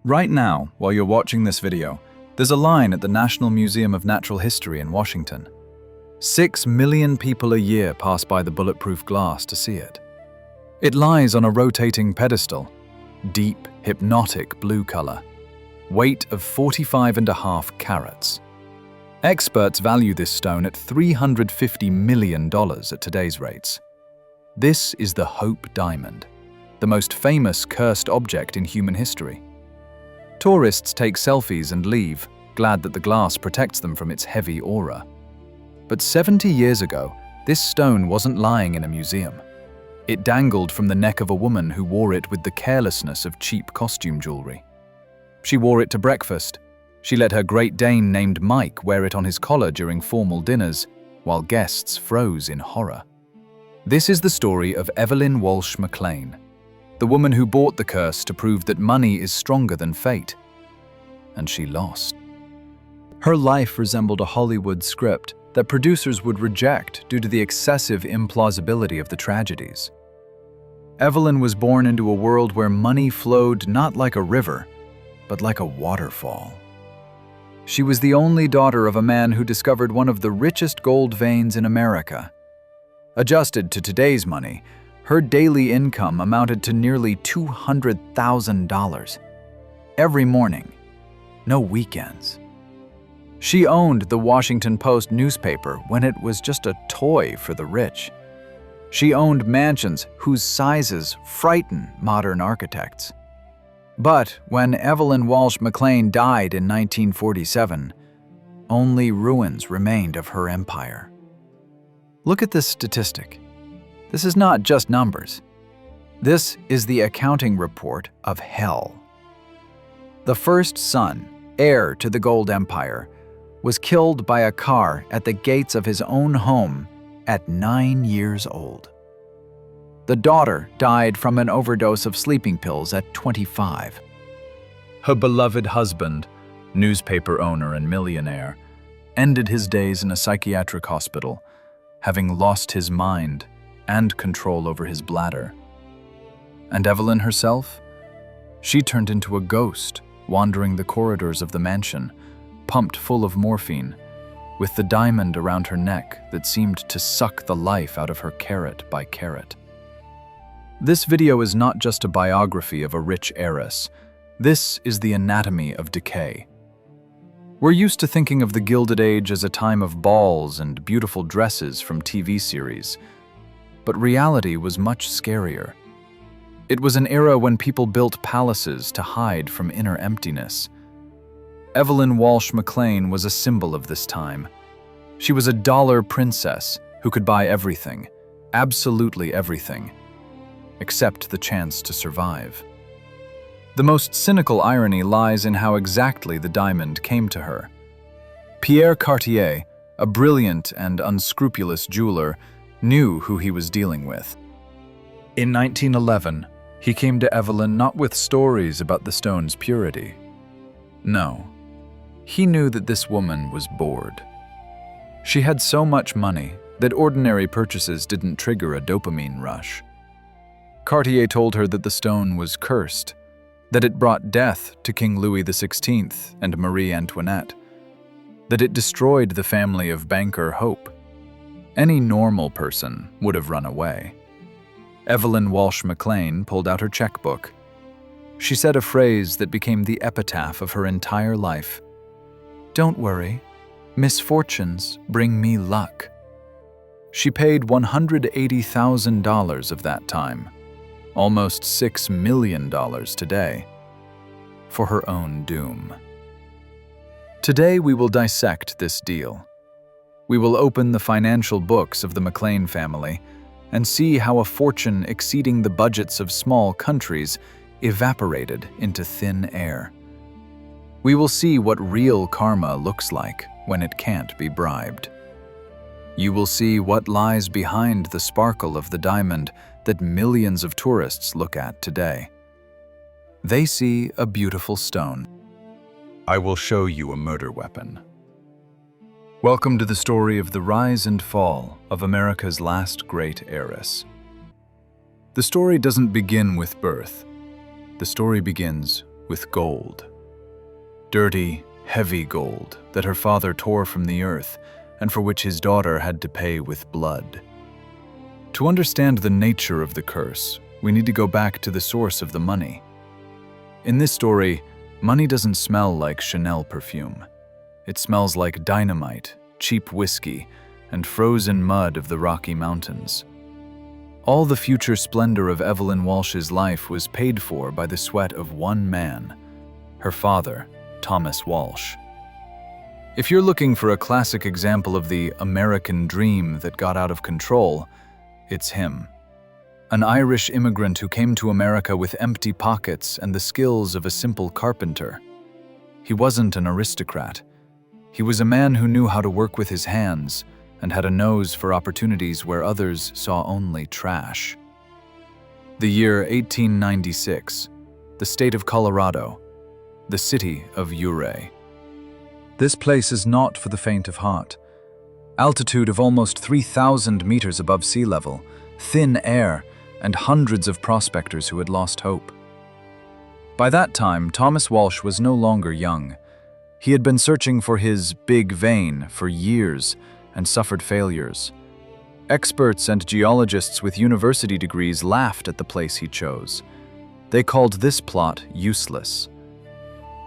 Right now, while you're watching this video, there's a line at the National Museum of Natural History in Washington. 6 million people a year pass by the bulletproof glass to see it. It lies on a rotating pedestal, deep, hypnotic blue color, weight of 45.5 carats. Experts value this stone at $350 million at today's rates. This is the Hope Diamond, the most famous cursed object in human history. Tourists take selfies and leave, glad that the glass protects them from its heavy aura. But 70 years ago, this stone wasn't lying in a museum. It dangled from the neck of a woman who wore it with the carelessness of cheap costume jewelry. She wore it to breakfast. She let her Great Dane named Mike wear it on his collar during formal dinners, while guests froze in horror. This is the story of Evelyn Walsh McLean, the woman who bought the curse to prove that money is stronger than fate. And she lost. Her life resembled a Hollywood script that producers would reject due to the excessive implausibility of the tragedies. Evelyn was born into a world where money flowed not like a river, but like a waterfall. She was the only daughter of a man who discovered one of the richest gold veins in America. Adjusted to today's money, her daily income amounted to nearly $200,000. Every morning, no weekends. She owned the Washington Post newspaper when it was just a toy for the rich. She owned mansions whose sizes frighten modern architects. But when Evelyn Walsh McLean died in 1947, only ruins remained of her empire. Look at this statistic. This is not just numbers. This is the accounting report of hell. The first son, heir to the gold empire, was killed by a car at the gates of his own home at 9 years old. The daughter died from an overdose of sleeping pills at 25. Her beloved husband, newspaper owner and millionaire, ended his days in a psychiatric hospital, having lost his mind and control over his bladder. And Evelyn herself? She turned into a ghost, wandering the corridors of the mansion, pumped full of morphine, with the diamond around her neck that seemed to suck the life out of her carat by carat. This video is not just a biography of a rich heiress. This is the anatomy of decay. We're used to thinking of the Gilded Age as a time of balls and beautiful dresses from TV series, but reality was much scarier. It was an era when people built palaces to hide from inner emptiness. Evelyn Walsh McLean was a symbol of this time. She was a dollar princess who could buy everything, absolutely everything, except the chance to survive. The most cynical irony lies in how exactly the diamond came to her. Pierre Cartier, a brilliant and unscrupulous jeweler, knew who he was dealing with. In 1911, he came to Evelyn not with stories about the stone's purity. No, he knew that this woman was bored. She had so much money that ordinary purchases didn't trigger a dopamine rush. Cartier told her that the stone was cursed, that it brought death to King Louis XVI and Marie Antoinette, that it destroyed the family of banker Hope. Any normal person would have run away. Evelyn Walsh McLean pulled out her checkbook. She said a phrase that became the epitaph of her entire life. "Don't worry, misfortunes bring me luck." She paid $180,000 of that time, almost $6 million today, for her own doom. Today we will dissect this deal. We will open the financial books of the McLean family and see how a fortune exceeding the budgets of small countries evaporated into thin air. We will see what real karma looks like when it can't be bribed. You will see what lies behind the sparkle of the diamond that millions of tourists look at today. They see a beautiful stone. I will show you a murder weapon. Welcome to the story of the rise and fall of America's last great heiress. The story doesn't begin with birth. The story begins with gold. Dirty, heavy gold that her father tore from the earth and for which his daughter had to pay with blood. To understand the nature of the curse, we need to go back to the source of the money. In this story, money doesn't smell like Chanel perfume. It smells like dynamite, cheap whiskey, and frozen mud of the Rocky Mountains. All the future splendor of Evelyn Walsh's life was paid for by the sweat of one man, her father, Thomas Walsh. If you're looking for a classic example of the American dream that got out of control, it's him. An Irish immigrant who came to America with empty pockets and the skills of a simple carpenter. He wasn't an aristocrat. He was a man who knew how to work with his hands and had a nose for opportunities where others saw only trash. The year 1896, the state of Colorado, the city of Ouray. This place is not for the faint of heart. Altitude of almost 3,000 meters above sea level, thin air, and hundreds of prospectors who had lost hope. By that time, Thomas Walsh was no longer young. He had been searching for his big vein for years and suffered failures. Experts and geologists with university degrees laughed at the place he chose. They called this plot useless.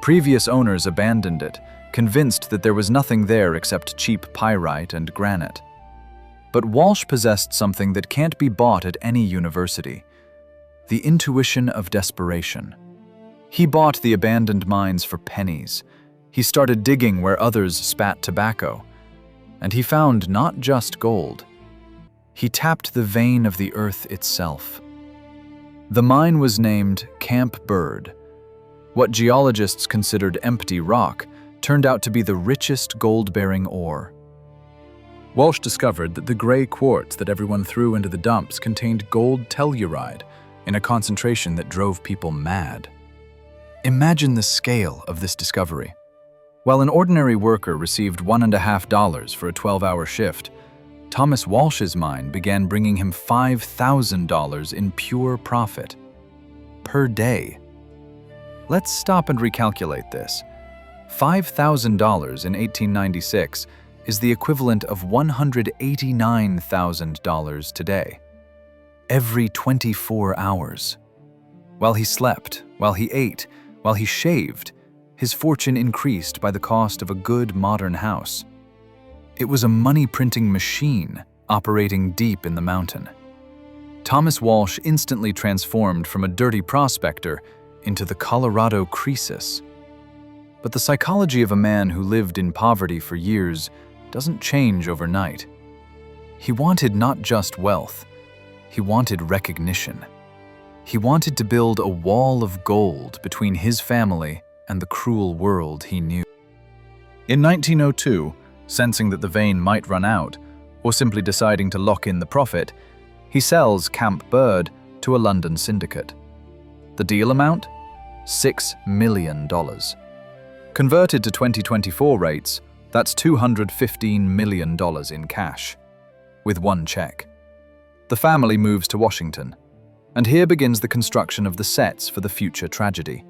Previous owners abandoned it, convinced that there was nothing there except cheap pyrite and granite. But Walsh possessed something that can't be bought at any university: the intuition of desperation. He bought the abandoned mines for pennies. He started digging where others spat tobacco. And he found not just gold. He tapped the vein of the earth itself. The mine was named Camp Bird. What geologists considered empty rock turned out to be the richest gold-bearing ore. Walsh discovered that the gray quartz that everyone threw into the dumps contained gold telluride in a concentration that drove people mad. Imagine the scale of this discovery. While an ordinary worker received $1.50 for a 12-hour shift, Thomas Walsh's mine began bringing him $5,000 in pure profit per day. Let's stop and recalculate this. $5,000 in 1896 is the equivalent of $189,000 today. Every 24 hours. While he slept, while he ate, while he shaved, his fortune increased by the cost of a good modern house. It was a money-printing machine operating deep in the mountain. Thomas Walsh instantly transformed from a dirty prospector into the Colorado Croesus. But the psychology of a man who lived in poverty for years doesn't change overnight. He wanted not just wealth, he wanted recognition. He wanted to build a wall of gold between his family and the cruel world he knew. In 1902, sensing that the vein might run out, or simply deciding to lock in the profit, he sells Camp Bird to a London syndicate. The deal amount? $6 million. Converted to 2024 rates, that's $215 million in cash, with one check. The family moves to Washington, and here begins the construction of the sets for the future tragedy.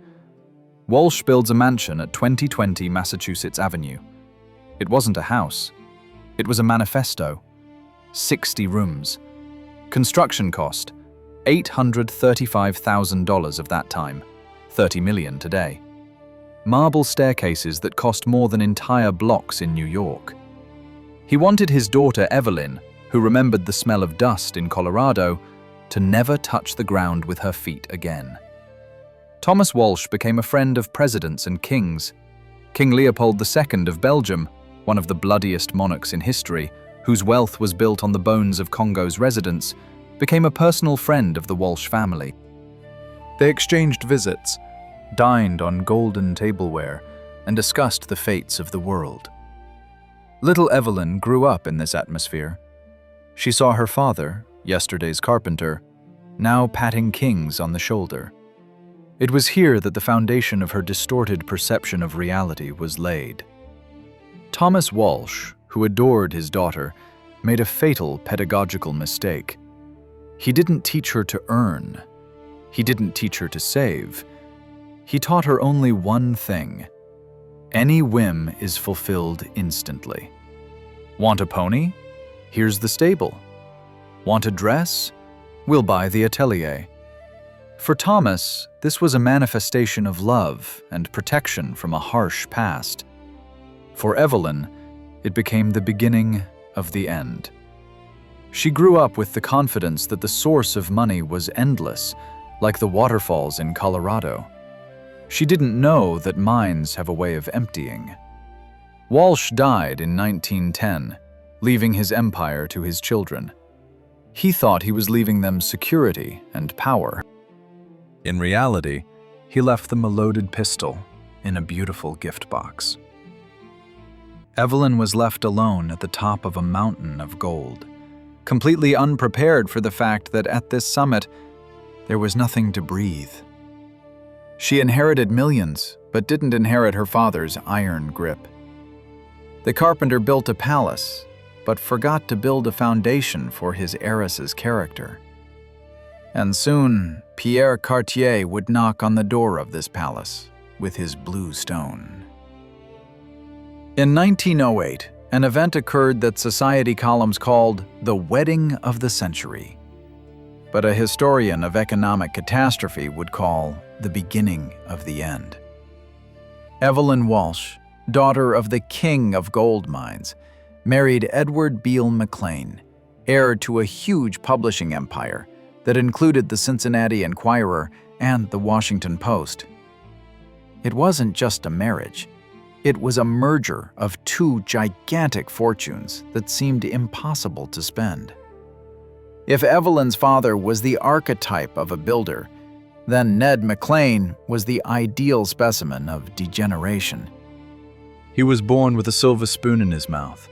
Walsh builds a mansion at 2020 Massachusetts Avenue. It wasn't a house. It was a manifesto. 60 rooms. Construction cost, $835,000 of that time, $30 million today. Marble staircases that cost more than entire blocks in New York. He wanted his daughter Evelyn, who remembered the smell of dust in Colorado, to never touch the ground with her feet again. Thomas Walsh became a friend of presidents and kings. King Leopold II of Belgium, one of the bloodiest monarchs in history, whose wealth was built on the bones of Congo's residents, became a personal friend of the Walsh family. They exchanged visits, dined on golden tableware, and discussed the fates of the world. Little Evelyn grew up in this atmosphere. She saw her father, yesterday's carpenter, now patting kings on the shoulder. It was here that the foundation of her distorted perception of reality was laid. Thomas Walsh, who adored his daughter, made a fatal pedagogical mistake. He didn't teach her to earn. He didn't teach her to save. he taught her only one thing: any whim is fulfilled instantly. Want a pony? Here's the stable. Want a dress? We'll buy the atelier. For Thomas, this was a manifestation of love and protection from a harsh past. For Evelyn, it became the beginning of the end. She grew up with the confidence that the source of money was endless, like the waterfalls in Colorado. She didn't know that mines have a way of emptying. Walsh died in 1910, leaving his empire to his children. He thought he was leaving them security and power. In reality, he left them a loaded pistol in a beautiful gift box. Evelyn was left alone at the top of a mountain of gold, completely unprepared for the fact that at this summit, there was nothing to breathe. She inherited millions, but didn't inherit her father's iron grip. The carpenter built a palace, but forgot to build a foundation for his heiress's character. And soon, Pierre Cartier would knock on the door of this palace with his blue stone. In 1908, an event occurred that society columns called the wedding of the century, but a historian of economic catastrophe would call the beginning of the end. Evelyn Walsh, daughter of the king of gold mines, married Edward Beale McLean, heir to a huge publishing empire that included the Cincinnati Enquirer and the Washington Post. It wasn't just a marriage. It was a merger of two gigantic fortunes that seemed impossible to spend. If Evelyn's father was the archetype of a builder, then Ned McLean was the ideal specimen of degeneration. He was born with a silver spoon in his mouth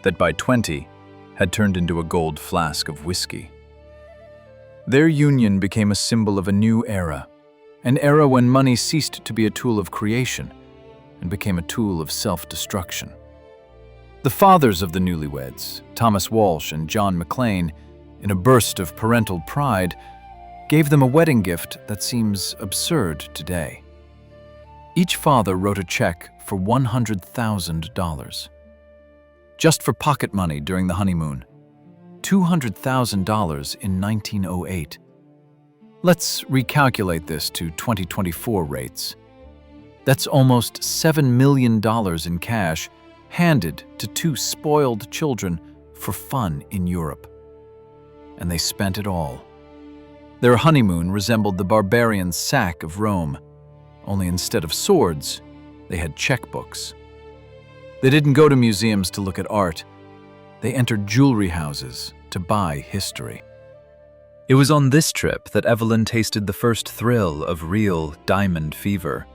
that by 20 had turned into a gold flask of whiskey. Their union became a symbol of a new era, an era when money ceased to be a tool of creation and became a tool of self-destruction. The fathers of the newlyweds, Thomas Walsh and John McLean, in a burst of parental pride, gave them a wedding gift that seems absurd today. Each father wrote a check for $100,000. Just for pocket money during the honeymoon. $200,000 in 1908. Let's recalculate this to 2024 rates. That's almost $7 million in cash handed to two spoiled children for fun in Europe. And they spent it all. Their honeymoon resembled the barbarians' sack of Rome, only instead of swords, they had checkbooks. They didn't go to museums to look at art. They entered jewelry houses to buy history. It was on this trip that Evelyn tasted the first thrill of real diamond fever.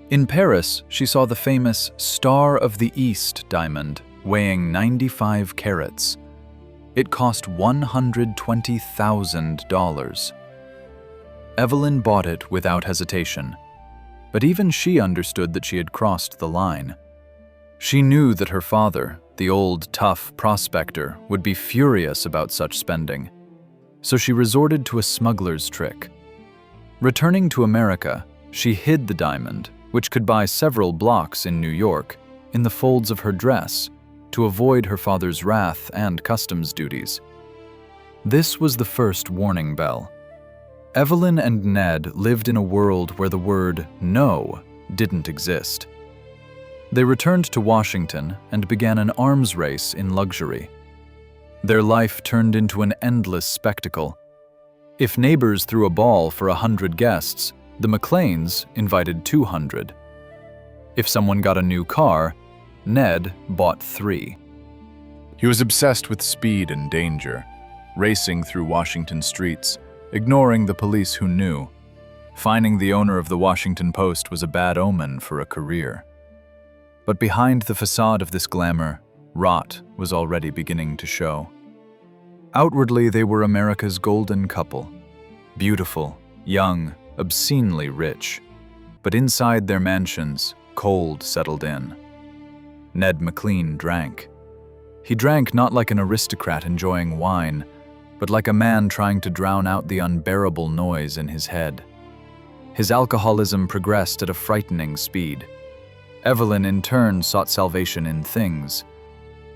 In Paris, she saw the famous Star of the East diamond weighing 95 carats. It cost $120,000. Evelyn bought it without hesitation, but even she understood that she had crossed the line. She knew that her father, the old, tough prospector, would be furious about such spending, so she resorted to a smuggler's trick. Returning to America, she hid the diamond, which could buy several blocks in New York, in the folds of her dress, to avoid her father's wrath and customs duties. This was the first warning bell. Evelyn and Ned lived in a world where the word no didn't exist. They returned to Washington and began an arms race in luxury. Their life turned into an endless spectacle. If neighbors threw a ball for 100 guests, the McLeans invited 200. If someone got a new car, Ned bought 3. He was obsessed with speed and danger, racing through Washington streets, ignoring the police who knew. Finding the owner of the Washington Post was a bad omen for a career. But behind the facade of this glamour, rot was already beginning to show. Outwardly, they were America's golden couple. Beautiful, young, obscenely rich. But inside their mansions, cold settled in. Ned McLean drank. He drank not like an aristocrat enjoying wine, but like a man trying to drown out the unbearable noise in his head. His alcoholism progressed at a frightening speed. Evelyn, in turn, sought salvation in things.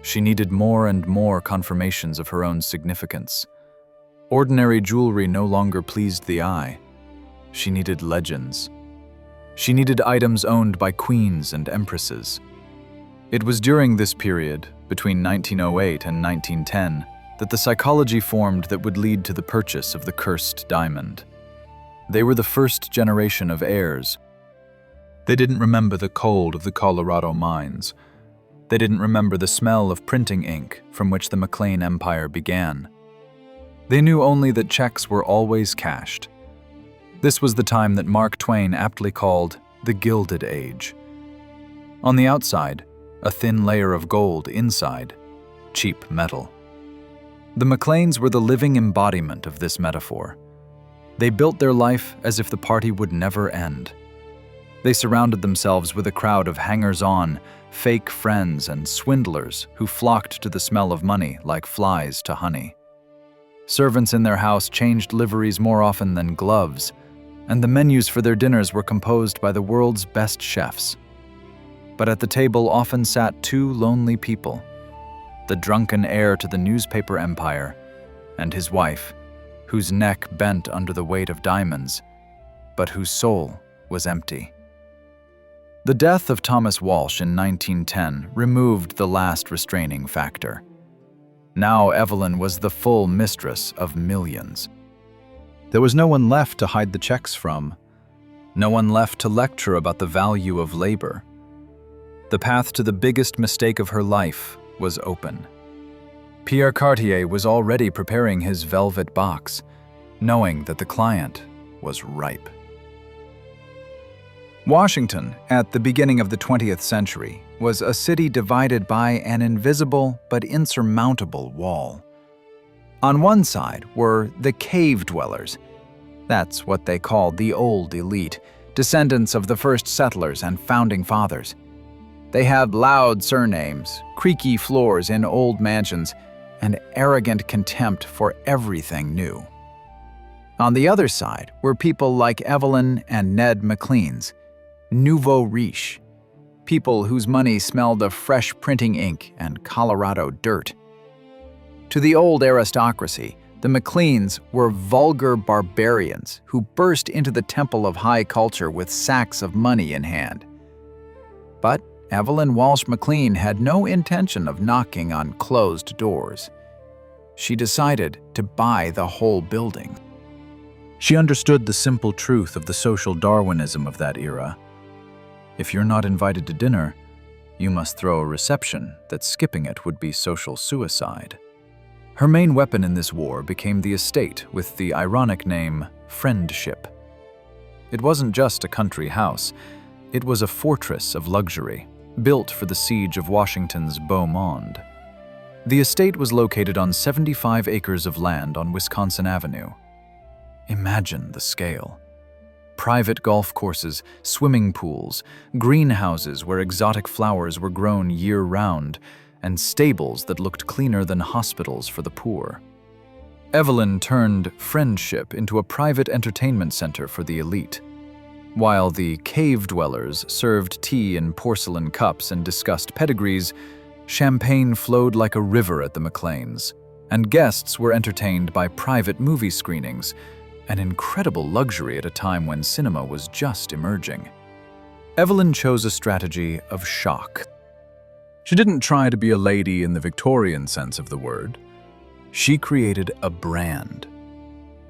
She needed more and more confirmations of her own significance. Ordinary jewelry no longer pleased the eye. She needed legends. She needed items owned by queens and empresses. It was during this period, between 1908 and 1910, that the psychology formed that would lead to the purchase of the cursed diamond. They were the first generation of heirs. They didn't remember the cold of the Colorado mines. They didn't remember the smell of printing ink from which the McLean Empire began. They knew only that checks were always cashed. This was the time that Mark Twain aptly called the Gilded Age. On the outside, a thin layer of gold; inside, cheap metal. The McLeans were the living embodiment of this metaphor. They built their life as if the party would never end. They surrounded themselves with a crowd of hangers-on, fake friends and swindlers who flocked to the smell of money like flies to honey. Servants in their house changed liveries more often than gloves, and the menus for their dinners were composed by the world's best chefs. But at the table often sat two lonely people: the drunken heir to the newspaper empire and his wife, whose neck bent under the weight of diamonds, but whose soul was empty. The death of Thomas Walsh in 1910 removed the last restraining factor. Now Evelyn was the full mistress of millions. There was no one left to hide the checks from, no one left to lecture about the value of labor. The path to the biggest mistake of her life was open. Pierre Cartier was already preparing his velvet box, knowing that the client was ripe. Washington, at the beginning of the 20th century, was a city divided by an invisible but insurmountable wall. On one side were the cave dwellers. That's what they called the old elite, descendants of the first settlers and founding fathers. They had loud surnames, creaky floors in old mansions, and arrogant contempt for everything new. On the other side were people like Evelyn and Ned McLean's, nouveau riche, people whose money smelled of fresh printing ink and Colorado dirt. To the old aristocracy, the McLeans were vulgar barbarians who burst into the temple of high culture with sacks of money in hand. But Evelyn Walsh McLean had no intention of knocking on closed doors. She decided to buy the whole building. She understood the simple truth of the social Darwinism of that era. If you're not invited to dinner, you must throw a reception that skipping it would be social suicide. Her main weapon in this war became the estate with the ironic name Friendship. It wasn't just a country house, it was a fortress of luxury, built for the siege of Washington's Beau Monde. The estate was located on 75 acres of land on Wisconsin Avenue. Imagine the scale. Private golf courses, swimming pools, greenhouses where exotic flowers were grown year-round, and stables that looked cleaner than hospitals for the poor. Evelyn turned Friendship into a private entertainment center for the elite. While the cave dwellers served tea in porcelain cups and discussed pedigrees, champagne flowed like a river at the McLeans, and guests were entertained by private movie screenings, an incredible luxury at a time when cinema was just emerging. Evelyn chose a strategy of shock. She didn't try to be a lady in the Victorian sense of the word. She created a brand.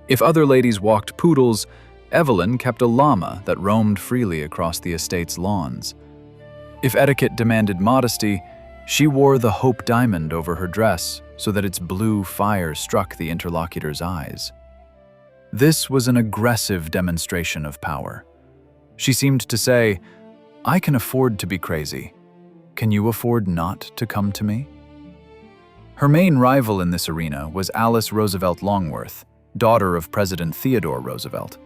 If other ladies walked poodles, Evelyn kept a llama that roamed freely across the estate's lawns. If etiquette demanded modesty, she wore the Hope Diamond over her dress so that its blue fire struck the interlocutor's eyes. This was an aggressive demonstration of power. She seemed to say, "I can afford to be crazy. Can you afford not to come to me?" Her main rival in this arena was Alice Roosevelt Longworth, daughter of President Theodore Roosevelt.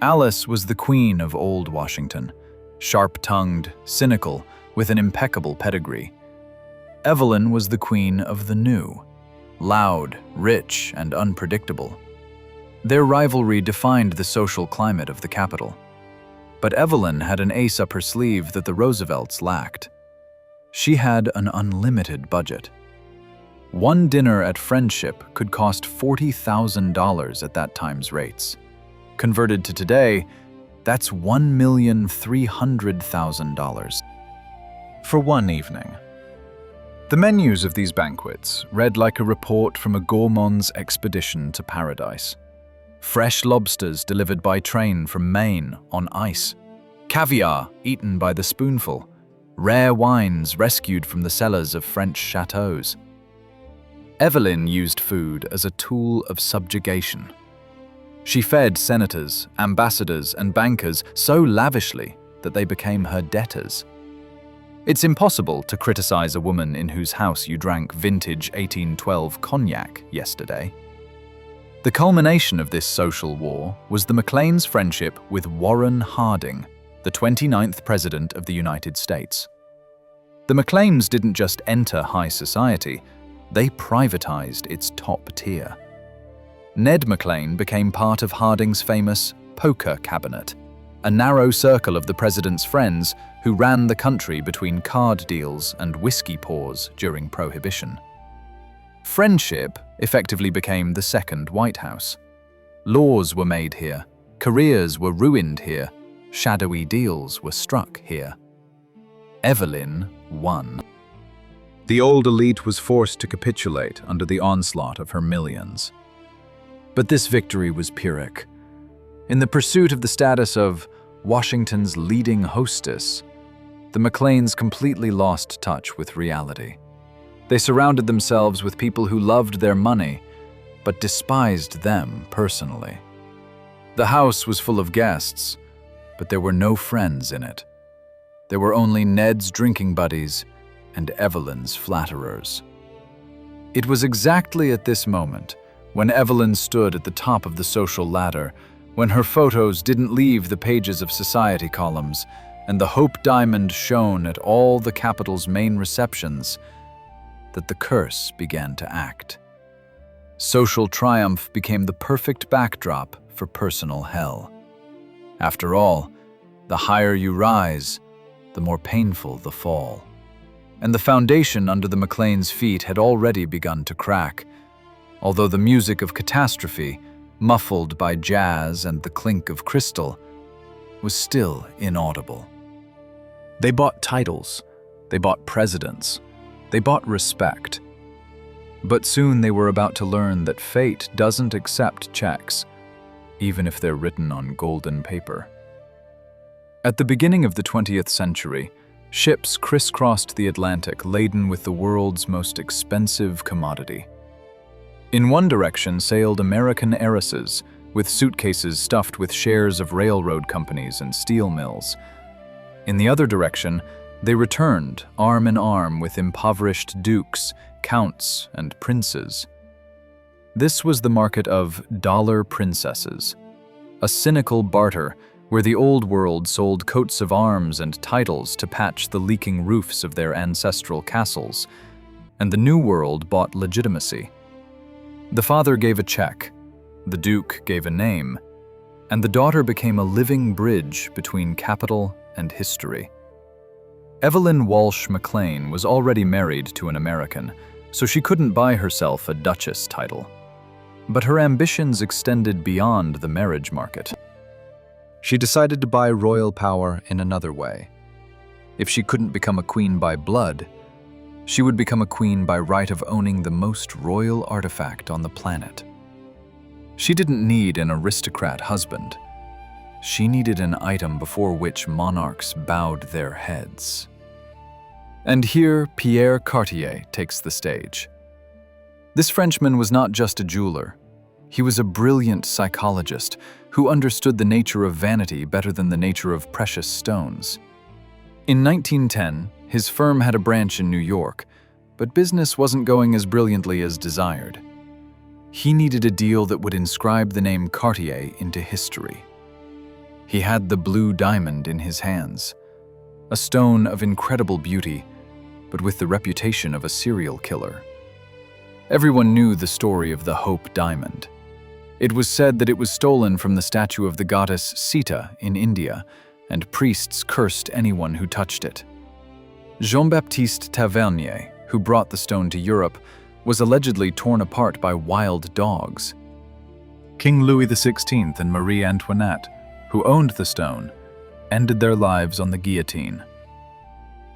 Alice was the queen of old Washington, sharp-tongued, cynical, with an impeccable pedigree. Evelyn was the queen of the new, loud, rich, and unpredictable. Their rivalry defined the social climate of the capital. But Evelyn had an ace up her sleeve that the Roosevelts lacked. She had an unlimited budget. One dinner at Friendship could cost $40,000 at that time's rates. Converted to today, that's $1,300,000 for one evening. The menus of these banquets read like a report from a gourmand's expedition to paradise. Fresh lobsters delivered by train from Maine on ice, caviar eaten by the spoonful, rare wines rescued from the cellars of French chateaux. Evelyn used food as a tool of subjugation. She fed senators, ambassadors, and bankers so lavishly that they became her debtors. It's impossible to criticize a woman in whose house you drank vintage 1812 cognac yesterday. The culmination of this social war was the Maclean's friendship with Warren Harding, the 29th President of the United States. The Macleans didn't just enter high society, they privatized its top tier. Ned Maclean became part of Harding's famous poker cabinet, a narrow circle of the president's friends who ran the country between card deals and whiskey pours during Prohibition. Friendship effectively became the second White House. Laws were made here, careers were ruined here, shadowy deals were struck here. Evelyn won. The old elite was forced to capitulate under the onslaught of her millions. But this victory was Pyrrhic. In the pursuit of the status of Washington's leading hostess, the Macleans completely lost touch with reality. They surrounded themselves with people who loved their money, but despised them personally. The house was full of guests, but there were no friends in it. There were only Ned's drinking buddies and Evelyn's flatterers. It was exactly at this moment, when Evelyn stood at the top of the social ladder, when her photos didn't leave the pages of society columns, and the Hope Diamond shone at all the capital's main receptions, that the curse began to act. Social triumph became the perfect backdrop for personal hell. After all, the higher you rise, the more painful the fall. And the foundation under the Macleans' feet had already begun to crack, although the music of catastrophe, muffled by jazz and the clink of crystal, was still inaudible. They bought titles, they bought presidents, they bought respect. But soon they were about to learn that fate doesn't accept checks, even if they're written on golden paper. At the beginning of the 20th century, ships crisscrossed the Atlantic laden with the world's most expensive commodity. In one direction sailed American heiresses, with suitcases stuffed with shares of railroad companies and steel mills. In the other direction, they returned, arm in arm with impoverished dukes, counts, and princes. This was the market of dollar princesses, a cynical barter where the old world sold coats of arms and titles to patch the leaking roofs of their ancestral castles, and the new world bought legitimacy. The father gave a check, the duke gave a name, and the daughter became a living bridge between capital and history. Evelyn Walsh Maclean was already married to an American, so she couldn't buy herself a duchess title. But her ambitions extended beyond the marriage market. She decided to buy royal power in another way. If she couldn't become a queen by blood, she would become a queen by right of owning the most royal artifact on the planet. She didn't need an aristocrat husband. She needed an item before which monarchs bowed their heads. And here Pierre Cartier takes the stage. This Frenchman was not just a jeweler. He was a brilliant psychologist who understood the nature of vanity better than the nature of precious stones. In 1910, his firm had a branch in New York, but business wasn't going as brilliantly as desired. He needed a deal that would inscribe the name Cartier into history. He had the blue diamond in his hands, a stone of incredible beauty, but with the reputation of a serial killer. Everyone knew the story of the Hope Diamond. It was said that it was stolen from the statue of the goddess Sita in India, and priests cursed anyone who touched it. Jean-Baptiste Tavernier, who brought the stone to Europe, was allegedly torn apart by wild dogs. King Louis XVI and Marie Antoinette, who owned the stone, ended their lives on the guillotine.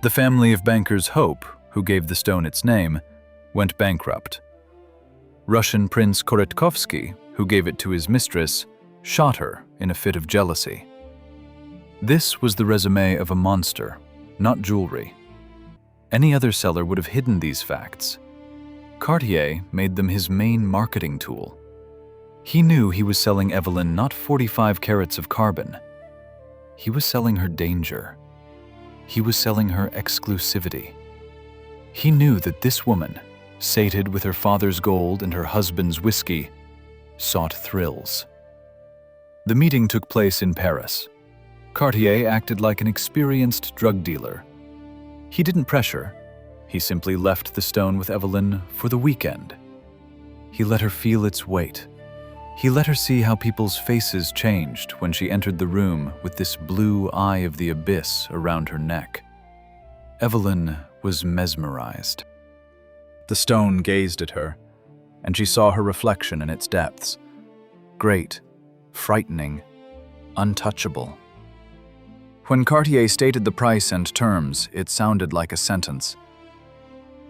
The family of bankers Hope, who gave the stone its name, went bankrupt. Russian Prince Koretkovsky, who gave it to his mistress, shot her in a fit of jealousy. This was the resume of a monster, not jewelry. Any other seller would have hidden these facts. Cartier made them his main marketing tool. He knew he was selling Evelyn not 45 carats of carbon. He was selling her danger. He was selling her exclusivity. He knew that this woman, sated with her father's gold and her husband's whiskey, sought thrills. The meeting took place in Paris. Cartier acted like an experienced drug dealer. He didn't pressure. He simply left the stone with Evelyn for the weekend. He let her feel its weight. He let her see how people's faces changed when she entered the room with this blue eye of the abyss around her neck. Evelyn was mesmerized. The stone gazed at her, and she saw her reflection in its depths. Great, frightening, untouchable. When Cartier stated the price and terms, it sounded like a sentence.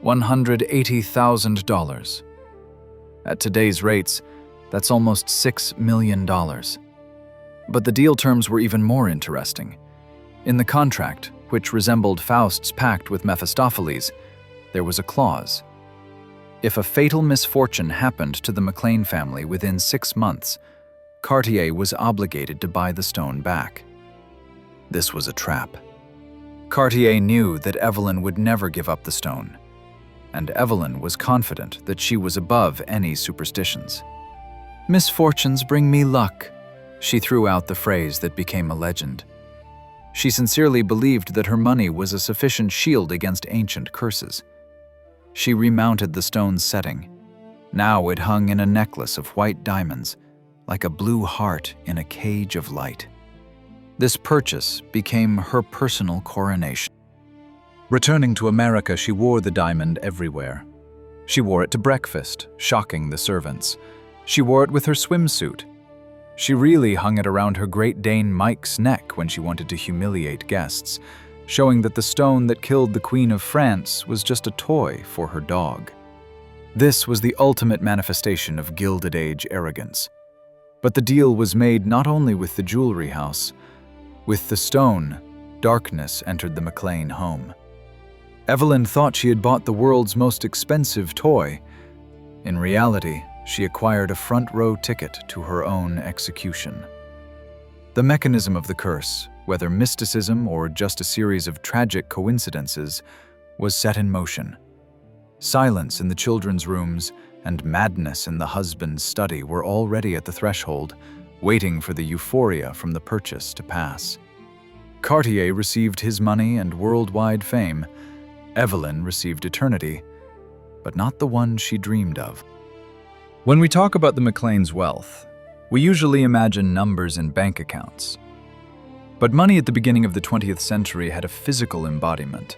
$180,000. At today's rates, that's almost $6 million. But the deal terms were even more interesting. In the contract, which resembled Faust's pact with Mephistopheles, there was a clause. If a fatal misfortune happened to the McLean family within 6 months, Cartier was obligated to buy the stone back. This was a trap. Cartier knew that Evelyn would never give up the stone, and Evelyn was confident that she was above any superstitions. "Misfortunes bring me luck," she threw out the phrase that became a legend. She sincerely believed that her money was a sufficient shield against ancient curses. She remounted the stone's setting. Now it hung in a necklace of white diamonds, like a blue heart in a cage of light. This purchase became her personal coronation. Returning to America, she wore the diamond everywhere. She wore it to breakfast, shocking the servants. She wore it with her swimsuit. She really hung it around her Great Dane Mike's neck when she wanted to humiliate guests, showing that the stone that killed the Queen of France was just a toy for her dog. This was the ultimate manifestation of Gilded Age arrogance. But the deal was made not only with the jewelry house. With the stone, darkness entered the McLean home. Evelyn thought she had bought the world's most expensive toy. In reality, she acquired a front-row ticket to her own execution. The mechanism of the curse, whether mysticism or just a series of tragic coincidences, was set in motion. Silence in the children's rooms and madness in the husband's study were already at the threshold, waiting for the euphoria from the purchase to pass. Cartier received his money and worldwide fame. Evelyn received eternity, but not the one she dreamed of. When we talk about the McLean's wealth, we usually imagine numbers in bank accounts. But money at the beginning of the 20th century had a physical embodiment.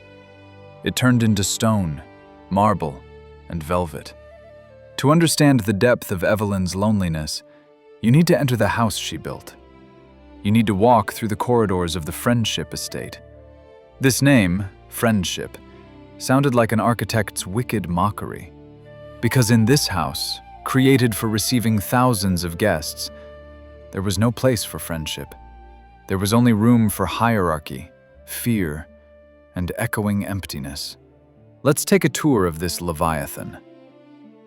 It turned into stone, marble, and velvet. To understand the depth of Evelyn's loneliness, you need to enter the house she built. You need to walk through the corridors of the Friendship estate. This name, Friendship, sounded like an architect's wicked mockery. Because in this house, created for receiving thousands of guests, there was no place for friendship. There was only room for hierarchy, fear, and echoing emptiness. Let's take a tour of this Leviathan.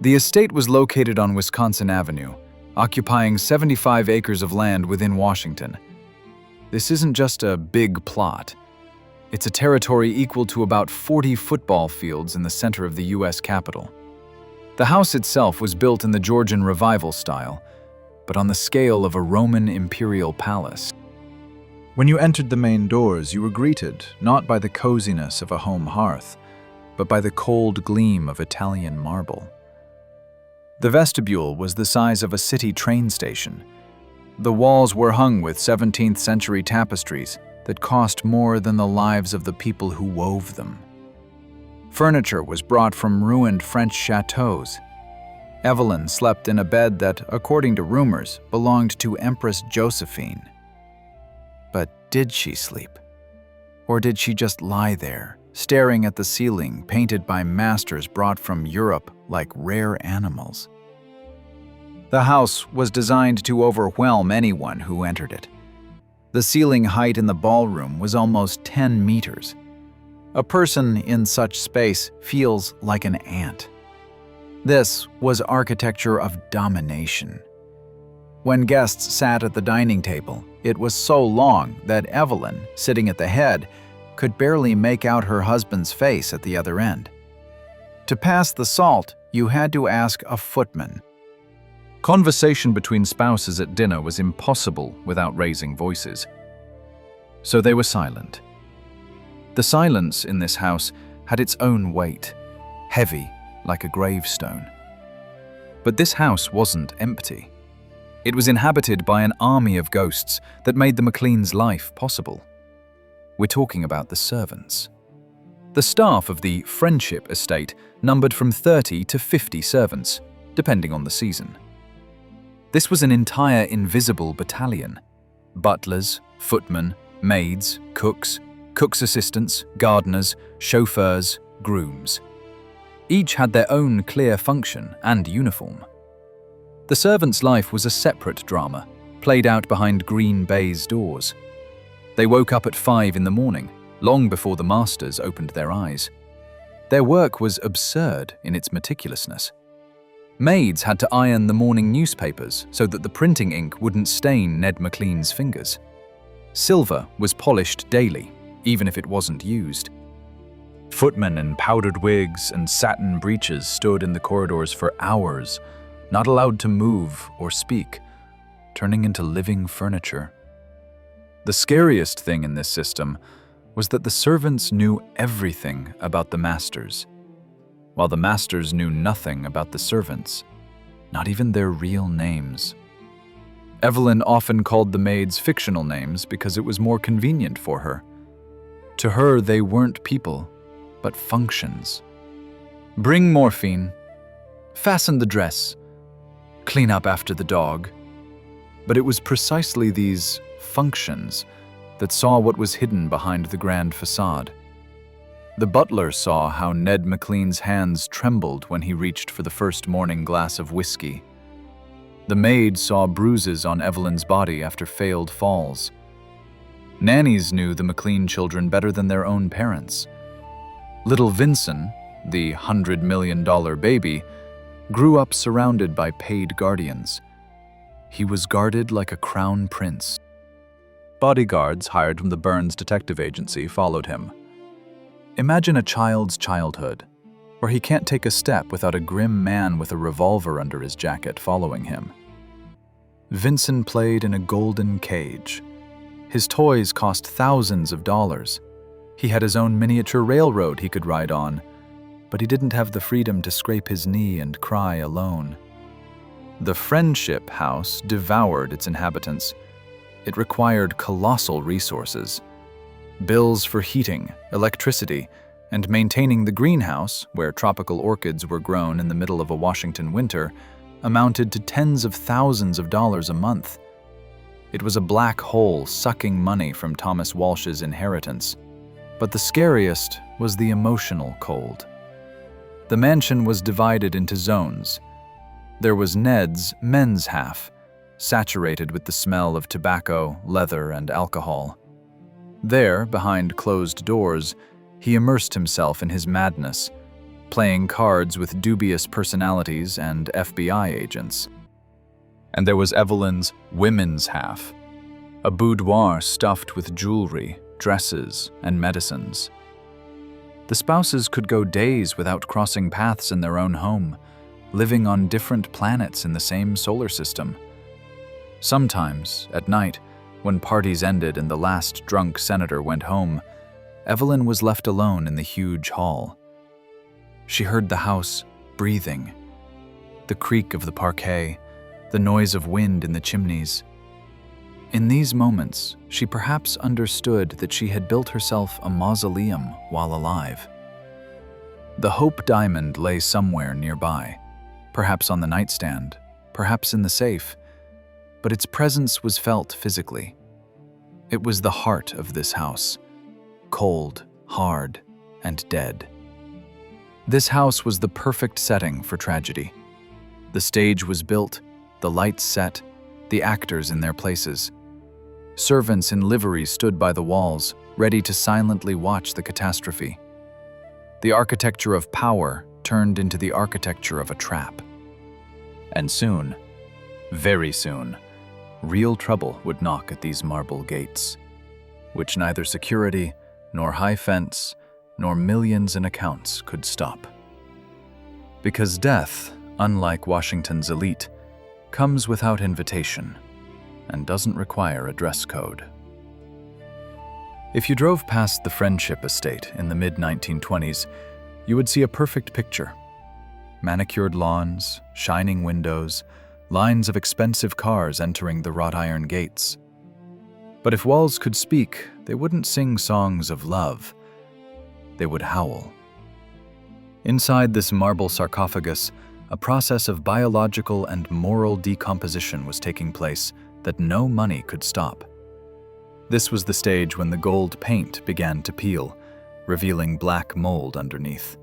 The estate was located on Wisconsin Avenue, occupying 75 acres of land within Washington. This isn't just a big plot. It's a territory equal to about 40 football fields in the center of the U.S. Capitol. The house itself was built in the Georgian Revival style, but on the scale of a Roman imperial palace. When you entered the main doors, you were greeted not by the coziness of a home hearth, but by the cold gleam of Italian marble. The vestibule was the size of a city train station. The walls were hung with 17th century tapestries that cost more than the lives of the people who wove them. Furniture was brought from ruined French chateaus. Evelyn slept in a bed that, according to rumors, belonged to Empress Josephine. But did she sleep? Or did she just lie there, staring at the ceiling painted by masters brought from Europe like rare animals? The house was designed to overwhelm anyone who entered it. The ceiling height in the ballroom was almost 10 meters. A person in such space feels like an ant. This was architecture of domination. When guests sat at the dining table, it was so long that Evelyn, sitting at the head, could barely make out her husband's face at the other end. To pass the salt, you had to ask a footman. Conversation between spouses at dinner was impossible without raising voices. So they were silent. The silence in this house had its own weight, heavy like a gravestone. But this house wasn't empty. It was inhabited by an army of ghosts that made the McLeans' life possible. We're talking about the servants. The staff of the Friendship estate numbered from 30 to 50 servants, depending on the season. This was an entire invisible battalion. Butlers, footmen, maids, cooks, cook's assistants, gardeners, chauffeurs, grooms. Each had their own clear function and uniform. The servants' life was a separate drama, played out behind green baize doors. They woke up at 5 in the morning, long before the masters opened their eyes. Their work was absurd in its meticulousness. Maids had to iron the morning newspapers so that the printing ink wouldn't stain Ned McLean's fingers. Silver was polished daily, even if it wasn't used. Footmen in powdered wigs and satin breeches stood in the corridors for hours, not allowed to move or speak, turning into living furniture. The scariest thing in this system was that the servants knew everything about the masters, while the masters knew nothing about the servants, not even their real names. Evelyn often called the maids fictional names because it was more convenient for her. To her, they weren't people, but functions. Bring morphine. Fasten the dress. Clean up after the dog. But it was precisely these functions that saw what was hidden behind the grand facade. The butler saw how Ned McLean's hands trembled when he reached for the first morning glass of whiskey. The maid saw bruises on Evelyn's body after failed falls. Nannies knew the McLean children better than their own parents. Little Vincent, the $100 million baby, grew up surrounded by paid guardians. He was guarded like a crown prince. Bodyguards hired from the Burns Detective Agency followed him. Imagine a child's childhood, where he can't take a step without a grim man with a revolver under his jacket following him. Vincent played in a golden cage. His toys cost thousands of dollars. He had his own miniature railroad he could ride on, but he didn't have the freedom to scrape his knee and cry alone. The Friendship house devoured its inhabitants. It required colossal resources. Bills for heating, electricity, and maintaining the greenhouse, where tropical orchids were grown in the middle of a Washington winter, amounted to tens of thousands of dollars a month. It was a black hole sucking money from Thomas Walsh's inheritance. But the scariest was the emotional cold. The mansion was divided into zones. There was Ned's men's half, saturated with the smell of tobacco, leather, and alcohol. There, behind closed doors, he immersed himself in his madness, playing cards with dubious personalities and FBI agents. And there was Evelyn's women's half, a boudoir stuffed with jewelry, dresses, and medicines. The spouses could go days without crossing paths in their own home, living on different planets in the same solar system. Sometimes, at night, when parties ended and the last drunk senator went home, Evelyn was left alone in the huge hall. She heard the house breathing. the creak of the parquet, the noise of wind in the chimneys. In these moments, she perhaps understood that she had built herself a mausoleum while alive. The Hope Diamond lay somewhere nearby, perhaps on the nightstand, perhaps in the safe, but its presence was felt physically. It was the heart of this house, cold, hard, and dead. This house was the perfect setting for tragedy. The stage was built, the lights set, the actors in their places. Servants in livery stood by the walls, ready to silently watch the catastrophe. The architecture of power turned into the architecture of a trap. And soon, very soon, real trouble would knock at these marble gates, which neither security, nor high fence, nor millions in accounts could stop. Because death, unlike Washington's elite, comes without invitation and doesn't require a dress code. If you drove past the Friendship Estate in the mid-1920s, you would see a perfect picture. Manicured lawns, shining windows, lines of expensive cars entering the wrought iron gates. But if walls could speak, they wouldn't sing songs of love. They would howl. Inside this marble sarcophagus, a process of biological and moral decomposition was taking place that no money could stop. This was the stage when the gold paint began to peel, revealing black mold underneath.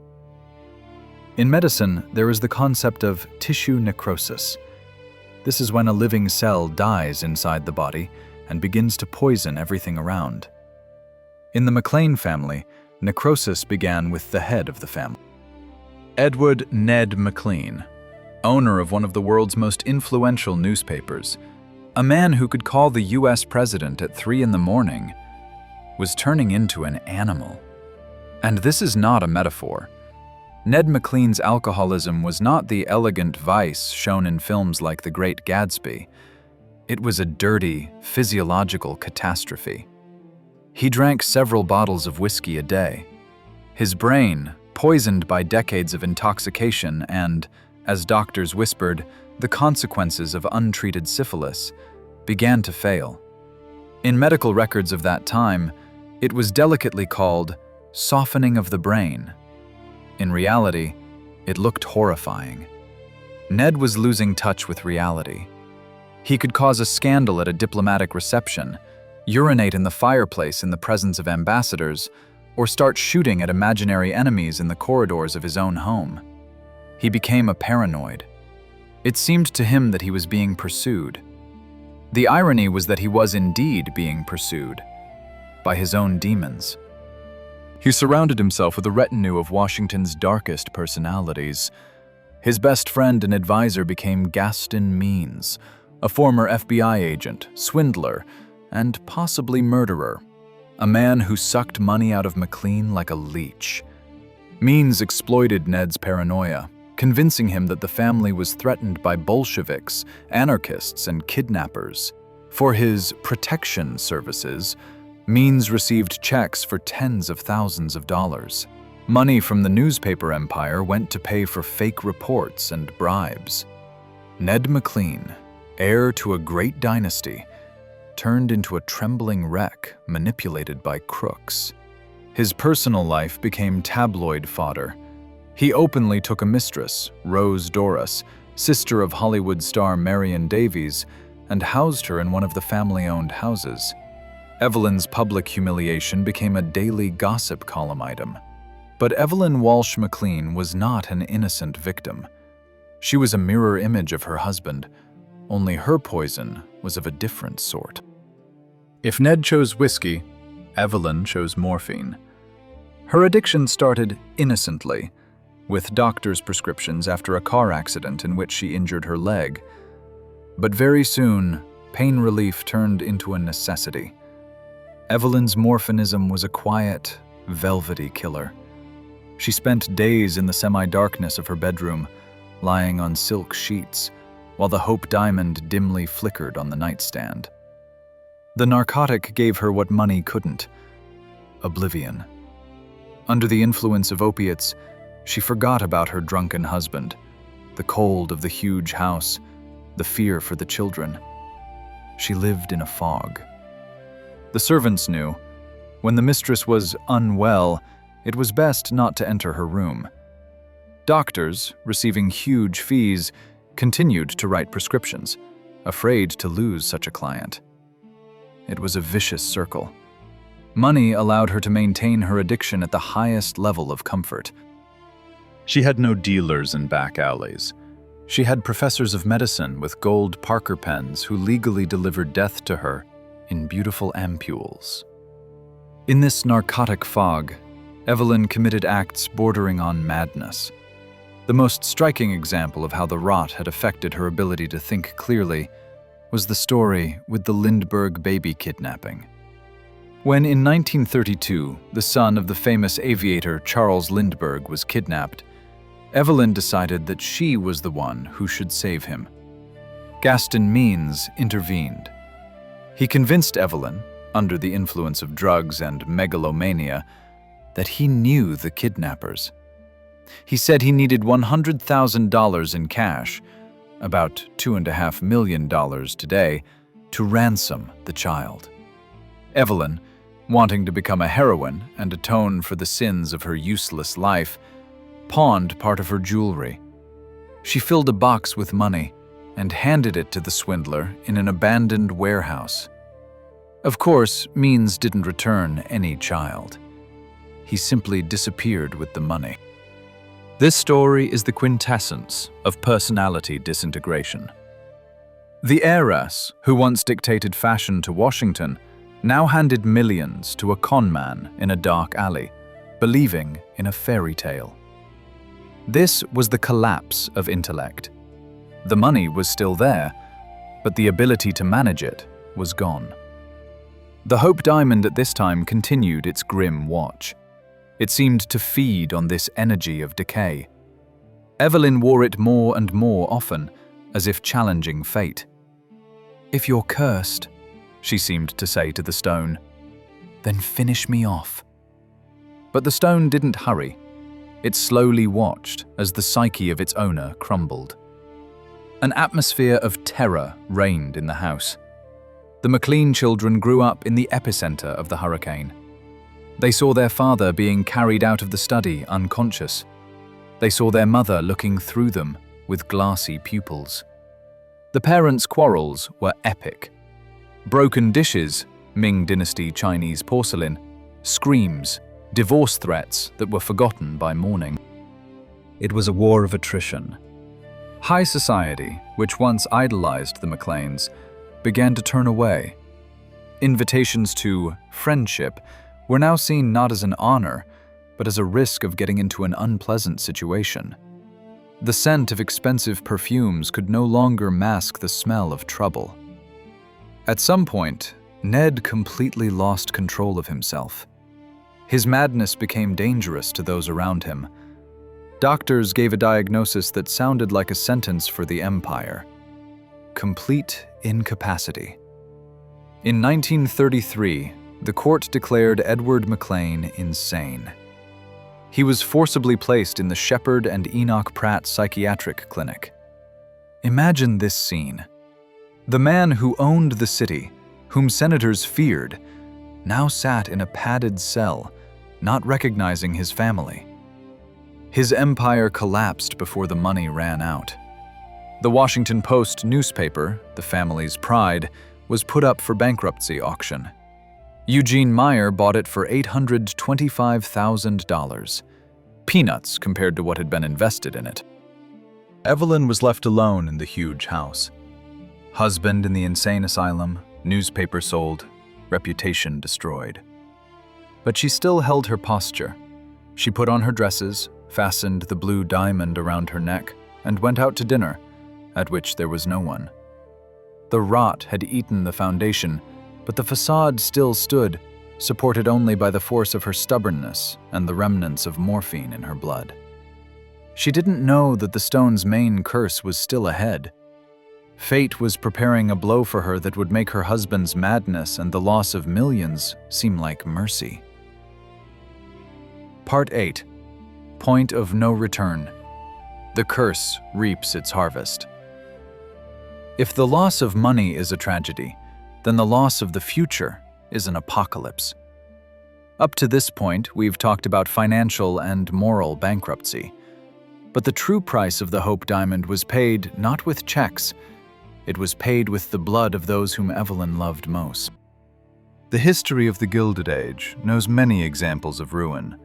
In medicine, there is the concept of tissue necrosis. This is when a living cell dies inside the body and begins to poison everything around. In the McLean family, necrosis began with the head of the family. Edward Ned McLean, owner of one of the world's most influential newspapers, a man who could call the US president at 3 a.m, was turning into an animal. And this is not a metaphor. Ned McLean's alcoholism was not the elegant vice shown in films like The Great Gatsby. It was a dirty, physiological catastrophe. He drank several bottles of whiskey a day. His brain, poisoned by decades of intoxication and, as doctors whispered, the consequences of untreated syphilis, began to fail. In medical records of that time, it was delicately called softening of the brain. In reality, it looked horrifying. Ned was losing touch with reality. He could cause a scandal at a diplomatic reception, urinate in the fireplace in the presence of ambassadors, or start shooting at imaginary enemies in the corridors of his own home. He became a paranoid. It seemed to him that he was being pursued. The irony was that he was indeed being pursued by his own demons. He surrounded himself with a retinue of Washington's darkest personalities. His best friend and advisor became Gaston Means, a former FBI agent, swindler, and possibly murderer, a man who sucked money out of McLean like a leech. Means exploited Ned's paranoia, convincing him that the family was threatened by Bolsheviks, anarchists, and kidnappers. For his protection services, Means received checks for tens of thousands of dollars. Money from the newspaper empire went to pay for fake reports and bribes. Ned McLean, heir to a great dynasty, turned into a trembling wreck manipulated by crooks. His personal life became tabloid fodder. He openly took a mistress, Rose Doris, sister of Hollywood star Marion Davies, and housed her in one of the family-owned houses. Evelyn's public humiliation became a daily gossip column item. But Evelyn Walsh McLean was not an innocent victim. She was a mirror image of her husband, only her poison was of a different sort. If Ned chose whiskey, Evelyn chose morphine. Her addiction started innocently, with doctor's prescriptions after a car accident in which she injured her leg. But very soon, pain relief turned into a necessity. Evelyn's morphinism was a quiet, velvety killer. She spent days in the semi-darkness of her bedroom, lying on silk sheets, while the Hope Diamond dimly flickered on the nightstand. The narcotic gave her what money couldn't: oblivion. Under the influence of opiates, she forgot about her drunken husband. the cold of the huge house, the fear for the children. She lived in a fog. The servants knew. When the mistress was unwell, it was best not to enter her room. Doctors, receiving huge fees, continued to write prescriptions, afraid to lose such a client. It was a vicious circle. Money allowed her to maintain her addiction at the highest level of comfort. She had no dealers in back alleys. She had professors of medicine with gold Parker pens who legally delivered death to her in beautiful ampules. In this narcotic fog, Evelyn committed acts bordering on madness. The most striking example of how the rot had affected her ability to think clearly was the story with the Lindbergh baby kidnapping. When in 1932, the son of the famous aviator Charles Lindbergh was kidnapped, Evelyn decided that she was the one who should save him. Gaston Means intervened. He convinced Evelyn, under the influence of drugs and megalomania, that he knew the kidnappers. He said he needed $100,000 in cash, about $2.5 million today, to ransom the child. Evelyn, wanting to become a heroine and atone for the sins of her useless life, pawned part of her jewelry. She filled a box with money and handed it to the swindler in an abandoned warehouse. Of course, Means didn't return any child. He simply disappeared with the money. This story is the quintessence of personality disintegration. The heiress, who once dictated fashion to Washington, now handed millions to a con man in a dark alley, believing in a fairy tale. This was the collapse of intellect. The money was still there, but the ability to manage it was gone. The Hope Diamond at this time continued its grim watch. It seemed to feed on this energy of decay. Evelyn wore it more and more often, as if challenging fate. "If you're cursed," she seemed to say to the stone, "then finish me off." But the stone didn't hurry. It slowly watched as the psyche of its owner crumbled. An atmosphere of terror reigned in the house. The McLean children grew up in the epicenter of the hurricane. They saw their father being carried out of the study unconscious. They saw their mother looking through them with glassy pupils. The parents' quarrels were epic. Broken dishes, Ming Dynasty Chinese porcelain, screams, divorce threats that were forgotten by morning. It was a war of attrition. High society, which once idolized the McLeans, began to turn away. Invitations to friendship were now seen not as an honor, but as a risk of getting into an unpleasant situation. The scent of expensive perfumes could no longer mask the smell of trouble. At some point, Ned completely lost control of himself. His madness became dangerous to those around him. Doctors gave a diagnosis that sounded like a sentence for the Empire: complete incapacity. In 1933, the court declared Edward McLean insane. He was forcibly placed in the Shepherd and Enoch Pratt Psychiatric Clinic. Imagine this scene. The man who owned the city, whom senators feared, now sat in a padded cell, not recognizing his family. His empire collapsed before the money ran out. The Washington Post newspaper, the family's pride, was put up for bankruptcy auction. Eugene Meyer bought it for $825,000. Peanuts compared to what had been invested in it. Evelyn was left alone in the huge house. Husband in the insane asylum, newspaper sold, reputation destroyed. But she still held her posture. She put on her dresses, fastened the blue diamond around her neck, and went out to dinner, at which there was no one. The rot had eaten the foundation, but the facade still stood, supported only by the force of her stubbornness and the remnants of morphine in her blood. She didn't know that the stone's main curse was still ahead. Fate was preparing a blow for her that would make her husband's madness and the loss of millions seem like mercy. Part 8. Point of No Return. the curse reaps its harvest. If the loss of money is a tragedy, then the loss of the future is an apocalypse. Up to this point, we've talked about financial and moral bankruptcy. But the true price of the Hope Diamond was paid not with checks, it was paid with the blood of those whom Evelyn loved most. The history of the Gilded Age knows many examples of ruin,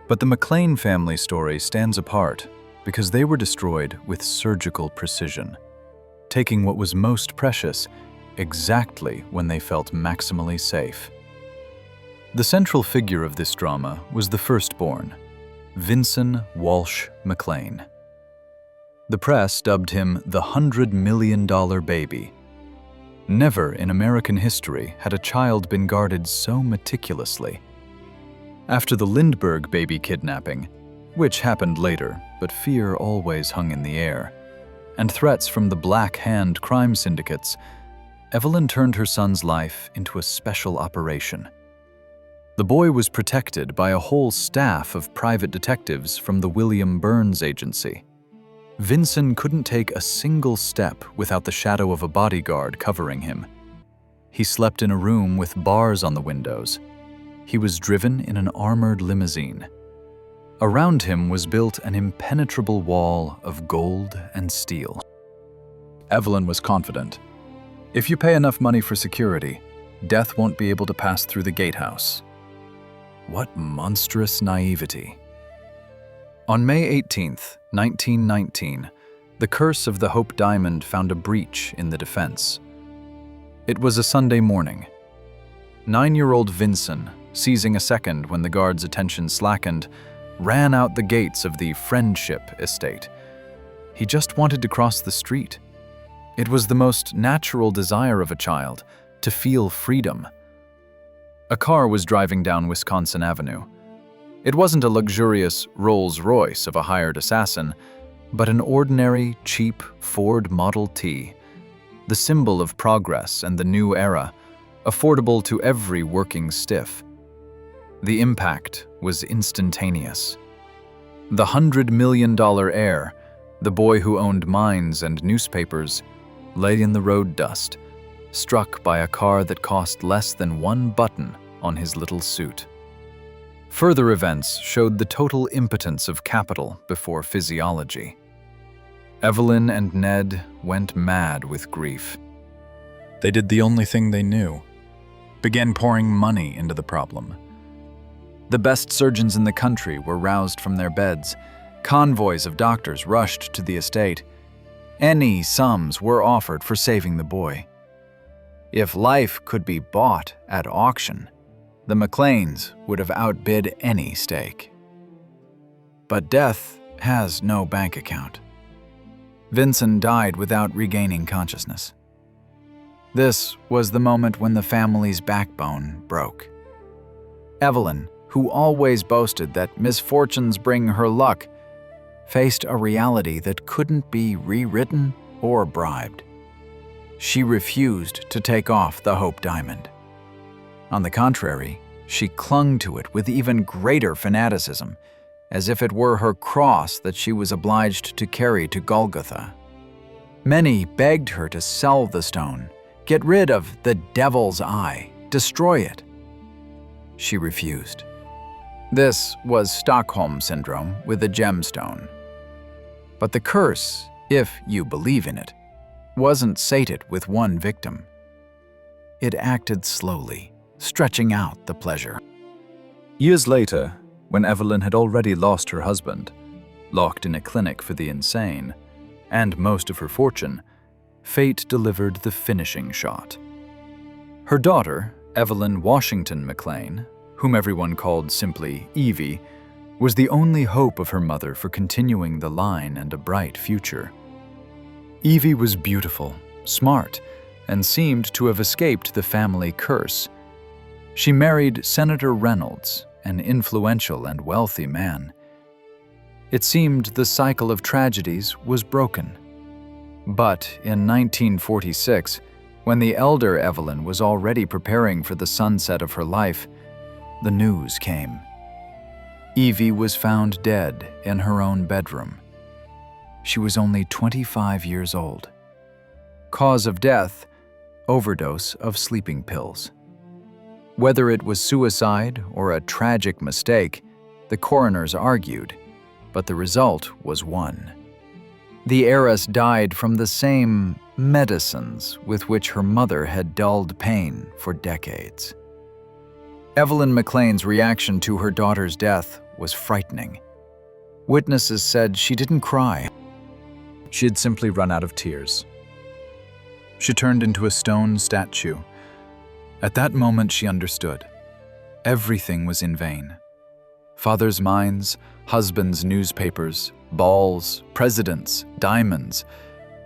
but the McLean family story stands apart because they were destroyed with surgical precision, taking what was most precious exactly when they felt maximally safe. The central figure of this drama was the firstborn, Vincent Walsh McLean. The press dubbed him the $100 million baby. Never in American history had a child been guarded so meticulously. After the Lindbergh baby kidnapping, which happened later, but fear always hung in the air, and threats from the Black Hand crime syndicates, Evelyn turned her son's life into a special operation. The boy was protected by a whole staff of private detectives from the William Burns Agency. Vincent couldn't take a single step without the shadow of a bodyguard covering him. He slept in a room with bars on the windows. He was driven in an armored limousine. Around him was built an impenetrable wall of gold and steel. Evelyn was confident. If you pay enough money for security, death won't be able to pass through the gatehouse. What monstrous naivety. On May 18, 1919, the curse of the Hope Diamond found a breach in the defense. It was a Sunday morning. 9-year-old Vincent, seizing a second when the guard's attention slackened, ran out the gates of the Friendship estate. He just wanted to cross the street. It was the most natural desire of a child, to feel freedom. A car was driving down Wisconsin Avenue. It wasn't a luxurious Rolls-Royce of a hired assassin, but an ordinary, cheap Ford Model T, the symbol of progress and the new era, affordable to every working stiff. The impact was instantaneous. The $100 million heir, the boy who owned mines and newspapers, lay in the road dust, struck by a car that cost less than one button on his little suit. Further events showed the total impotence of capital before physiology. Evelyn and Ned went mad with grief. They did the only thing they knew, began pouring money into the problem. The best surgeons in the country were roused from their beds. Convoys of doctors rushed to the estate. Any sums were offered for saving the boy. If life could be bought at auction, the McLeans would have outbid any stake. But death has no bank account. Vincent died without regaining consciousness. This was the moment when the family's backbone broke. Evelyn, who always boasted that misfortunes bring her luck, faced a reality that couldn't be rewritten or bribed. She refused to take off the Hope Diamond. On the contrary, she clung to it with even greater fanaticism, as if it were her cross that she was obliged to carry to Golgotha. Many begged her to sell the stone, get rid of the devil's eye, destroy it. She refused. This was Stockholm Syndrome with a gemstone. But the curse, if you believe in it, wasn't sated with one victim. It acted slowly, stretching out the pleasure. Years later, when Evelyn had already lost her husband, locked in a clinic for the insane, and most of her fortune, fate delivered the finishing shot. Her daughter, Evelyn Washington McLean, whom everyone called simply Evie, was the only hope of her mother for continuing the line and a bright future. Evie was beautiful, smart, and seemed to have escaped the family curse. She married Senator Reynolds, an influential and wealthy man. It seemed the cycle of tragedies was broken. But in 1946, when the elder Evelyn was already preparing for the sunset of her life, the news came. Evie was found dead in her own bedroom. She was only 25 years old. Cause of death: overdose of sleeping pills. Whether it was suicide or a tragic mistake, the coroners argued, but the result was one. The heiress died from the same medicines with which her mother had dulled pain for decades. Evelyn McLean's reaction to her daughter's death was frightening. Witnesses said she didn't cry. She had simply run out of tears. She turned into a stone statue. At that moment, she understood. Everything was in vain. Father's mines, husband's newspapers, balls, presidents, diamonds,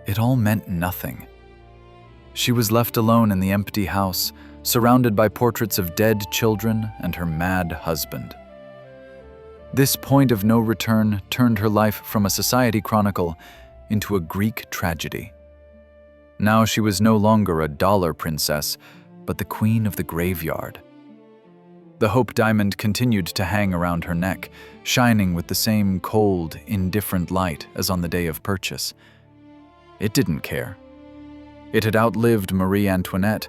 it all meant nothing. She was left alone in the empty house, surrounded by portraits of dead children and her mad husband. This point of no return turned her life from a society chronicle into a Greek tragedy. Now she was no longer a dollar princess, but the queen of the graveyard. The Hope Diamond continued to hang around her neck, shining with the same cold, indifferent light as on the day of purchase. It didn't care. It had outlived Marie Antoinette.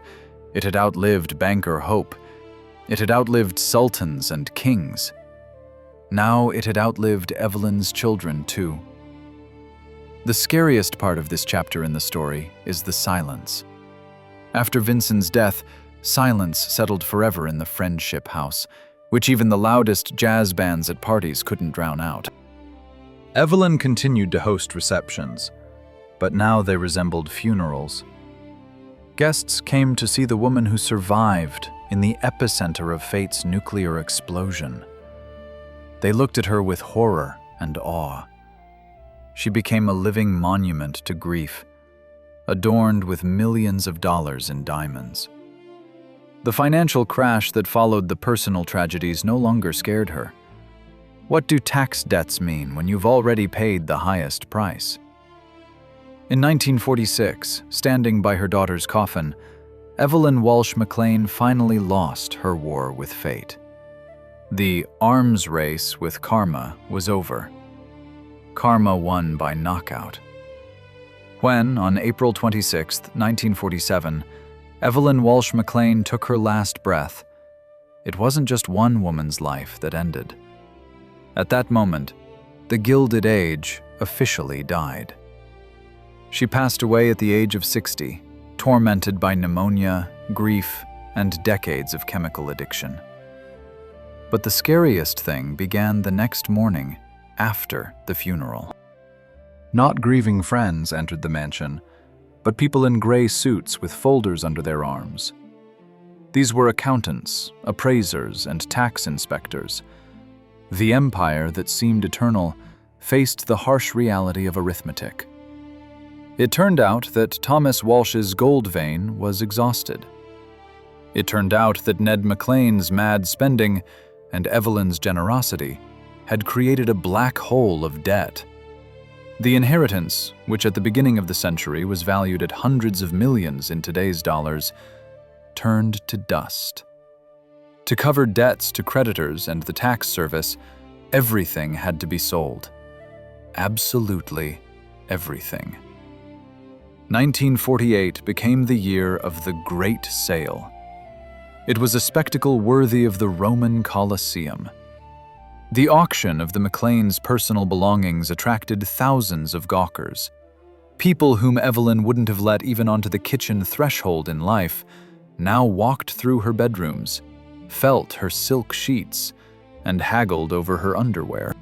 It had outlived Banker Hope. It had outlived sultans and kings. Now it had outlived Evelyn's children, too. The scariest part of this chapter in the story is the silence. After Vincent's death, silence settled forever in the Friendship House, which even the loudest jazz bands at parties couldn't drown out. Evelyn continued to host receptions, but now they resembled funerals. Guests came to see the woman who survived in the epicenter of fate's nuclear explosion. They looked at her with horror and awe. She became a living monument to grief, adorned with millions of dollars in diamonds. The financial crash that followed the personal tragedies no longer scared her. What do tax debts mean when you've already paid the highest price? In 1946, standing by her daughter's coffin, Evelyn Walsh McLean finally lost her war with fate. The arms race with karma was over. Karma won by knockout. When, on April 26, 1947, Evelyn Walsh McLean took her last breath, it wasn't just one woman's life that ended. At that moment, the Gilded Age officially died. She passed away at the age of 60, tormented by pneumonia, grief, and decades of chemical addiction. But the scariest thing began the next morning after the funeral. Not grieving friends entered the mansion, but people in gray suits with folders under their arms. These were accountants, appraisers, and tax inspectors. The empire that seemed eternal faced the harsh reality of arithmetic. It turned out that Thomas Walsh's gold vein was exhausted. It turned out that Ned McLean's mad spending and Evelyn's generosity had created a black hole of debt. The inheritance, which at the beginning of the century was valued at hundreds of millions in today's dollars, turned to dust. To cover debts to creditors and the tax service, everything had to be sold. Absolutely everything. 1948 became the year of the Great Sale. It was a spectacle worthy of the Roman Colosseum. The auction of the McLeans' personal belongings attracted thousands of gawkers. People whom Evelyn wouldn't have let even onto the kitchen threshold in life now walked through her bedrooms, felt her silk sheets, and haggled over her underwear.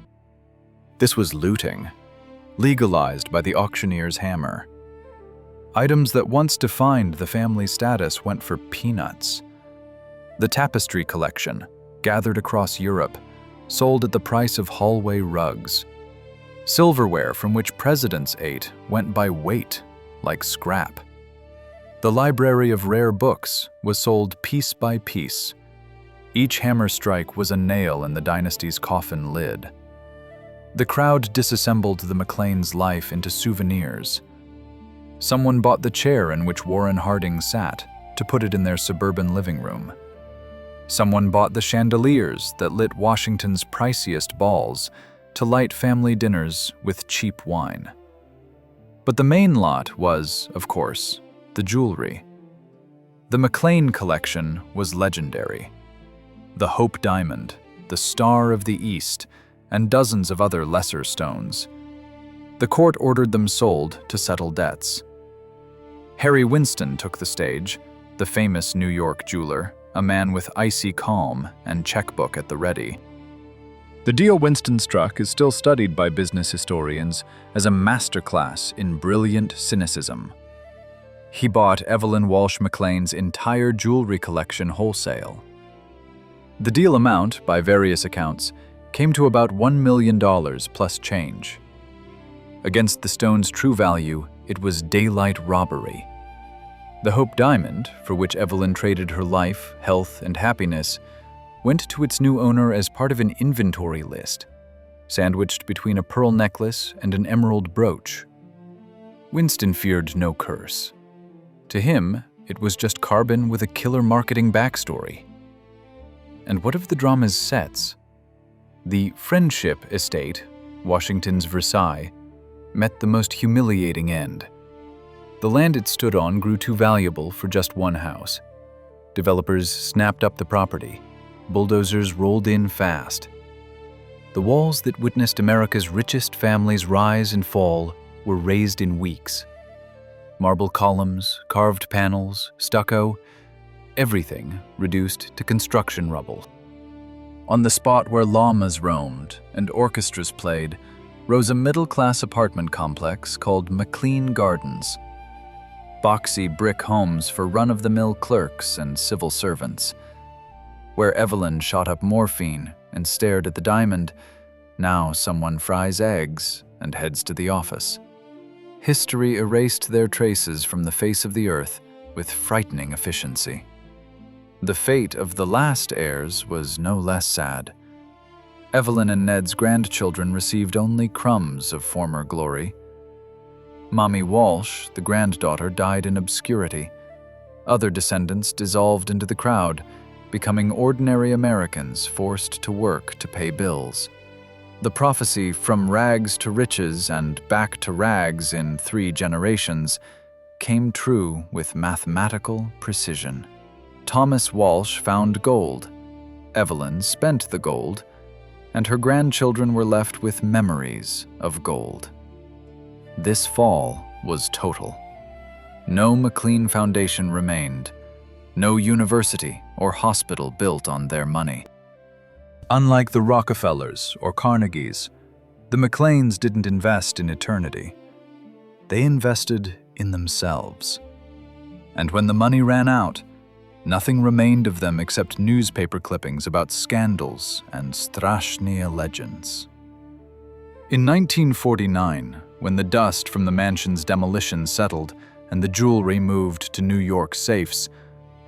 This was looting, legalized by the auctioneer's hammer. Items that once defined the family's status went for peanuts. The tapestry collection, gathered across Europe, sold at the price of hallway rugs. Silverware from which presidents ate went by weight, like scrap. The library of rare books was sold piece by piece. Each hammer strike was a nail in the dynasty's coffin lid. The crowd disassembled the McLeans' life into souvenirs. Someone bought the chair in which Warren Harding sat to put it in their suburban living room. Someone bought the chandeliers that lit Washington's priciest balls to light family dinners with cheap wine. But the main lot was, of course, the jewelry. The McLean collection was legendary. The Hope Diamond, the Star of the East, and dozens of other lesser stones. The court ordered them sold to settle debts. Harry Winston took the stage, the famous New York jeweler, a man with icy calm and checkbook at the ready. The deal Winston struck is still studied by business historians as a masterclass in brilliant cynicism. He bought Evelyn Walsh McLean's entire jewelry collection wholesale. The deal amount, by various accounts, came to about $1 million plus change. Against the stone's true value, it was daylight robbery. The Hope Diamond, for which Evelyn traded her life, health, and happiness, went to its new owner as part of an inventory list, sandwiched between a pearl necklace and an emerald brooch. Winston feared no curse. To him, it was just carbon with a killer marketing backstory. And what of the drama's sets? The Friendship Estate, Washington's Versailles, met the most humiliating end. The land it stood on grew too valuable for just one house. Developers snapped up the property. Bulldozers rolled in fast. The walls that witnessed America's richest families rise and fall were razed in weeks. Marble columns, carved panels, stucco, everything reduced to construction rubble. On the spot where llamas roamed and orchestras played rose a middle-class apartment complex called McLean Gardens. Boxy brick homes for run-of-the-mill clerks and civil servants. Where Evelyn shot up morphine and stared at the diamond, now someone fries eggs and heads to the office. History erased their traces from the face of the earth with frightening efficiency. The fate of the last heirs was no less sad. Evelyn and Ned's grandchildren received only crumbs of former glory. Mommy Walsh, the granddaughter, died in obscurity. Other descendants dissolved into the crowd, becoming ordinary Americans forced to work to pay bills. The prophecy from rags to riches and back to rags in 3 generations came true with mathematical precision. Thomas Walsh found gold. Evelyn spent the gold, and her grandchildren were left with memories of gold. This fall was total. No McLean Foundation remained. No university or hospital built on their money. Unlike the Rockefellers or Carnegies, the McLeans didn't invest in eternity. They invested in themselves. And when the money ran out, nothing remained of them except newspaper clippings about scandals and straszne legends. In 1949, when the dust from the mansion's demolition settled and the jewelry moved to New York safes,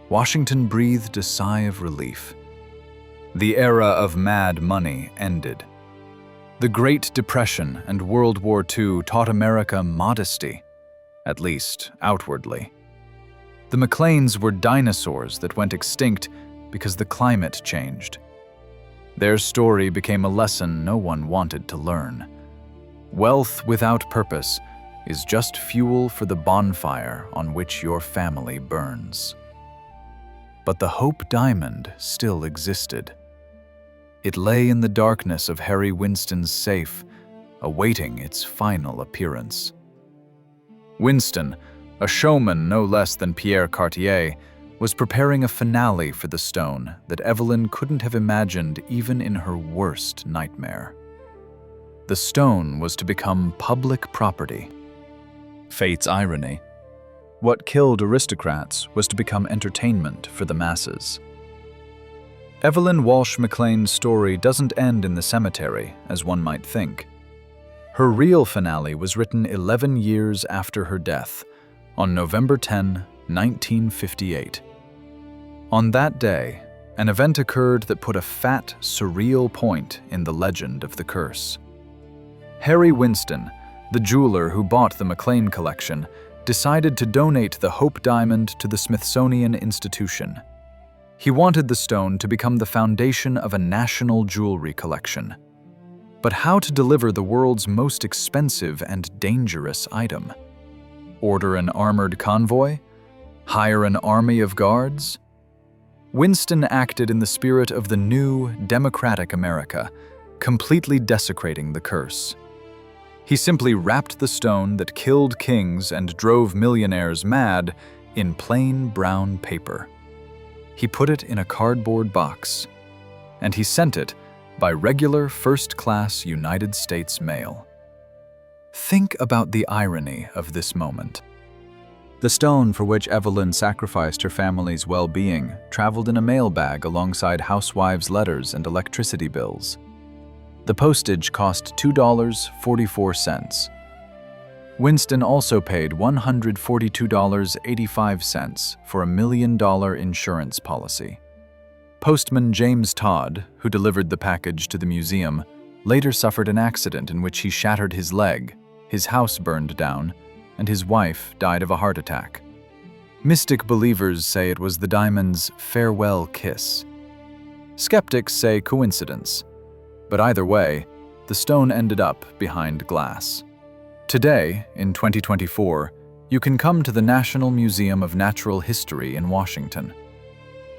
Washington breathed a sigh of relief. The era of mad money ended. The Great Depression and World War II taught America modesty, at least outwardly. The McLeans were dinosaurs that went extinct because the climate changed. Their story became a lesson no one wanted to learn. Wealth without purpose is just fuel for the bonfire on which your family burns. But the Hope Diamond still existed. It lay in the darkness of Harry Winston's safe, awaiting its final appearance. Winston, a showman no less than Pierre Cartier, was preparing a finale for the stone that Evelyn couldn't have imagined even in her worst nightmare. The stone was to become public property. Fate's irony. What killed aristocrats was to become entertainment for the masses. Evelyn Walsh McLean's story doesn't end in the cemetery, as one might think. Her real finale was written 11 years after her death, on November 10, 1958. On that day, an event occurred that put a fat, surreal point in the legend of the curse. Harry Winston, the jeweler who bought the McLean collection, decided to donate the Hope Diamond to the Smithsonian Institution. He wanted the stone to become the foundation of a national jewelry collection. But how to deliver the world's most expensive and dangerous item? Order an armored convoy? Hire an army of guards? Winston acted in the spirit of the new, democratic America, completely desecrating the curse. He simply wrapped the stone that killed kings and drove millionaires mad in plain brown paper. He put it in a cardboard box, and he sent it by regular first-class United States mail. Think about the irony of this moment. The stone for which Evelyn sacrificed her family's well-being traveled in a mail bag alongside housewives' letters and electricity bills. The postage cost $2.44. Winston also paid $142.85 for $1 million insurance policy. Postman James Todd, who delivered the package to the museum, later suffered an accident in which he shattered his leg, his house burned down, and his wife died of a heart attack. Mystic believers say it was the diamond's farewell kiss. Skeptics say coincidence, but either way, the stone ended up behind glass. Today, in 2024, you can come to the National Museum of Natural History in Washington.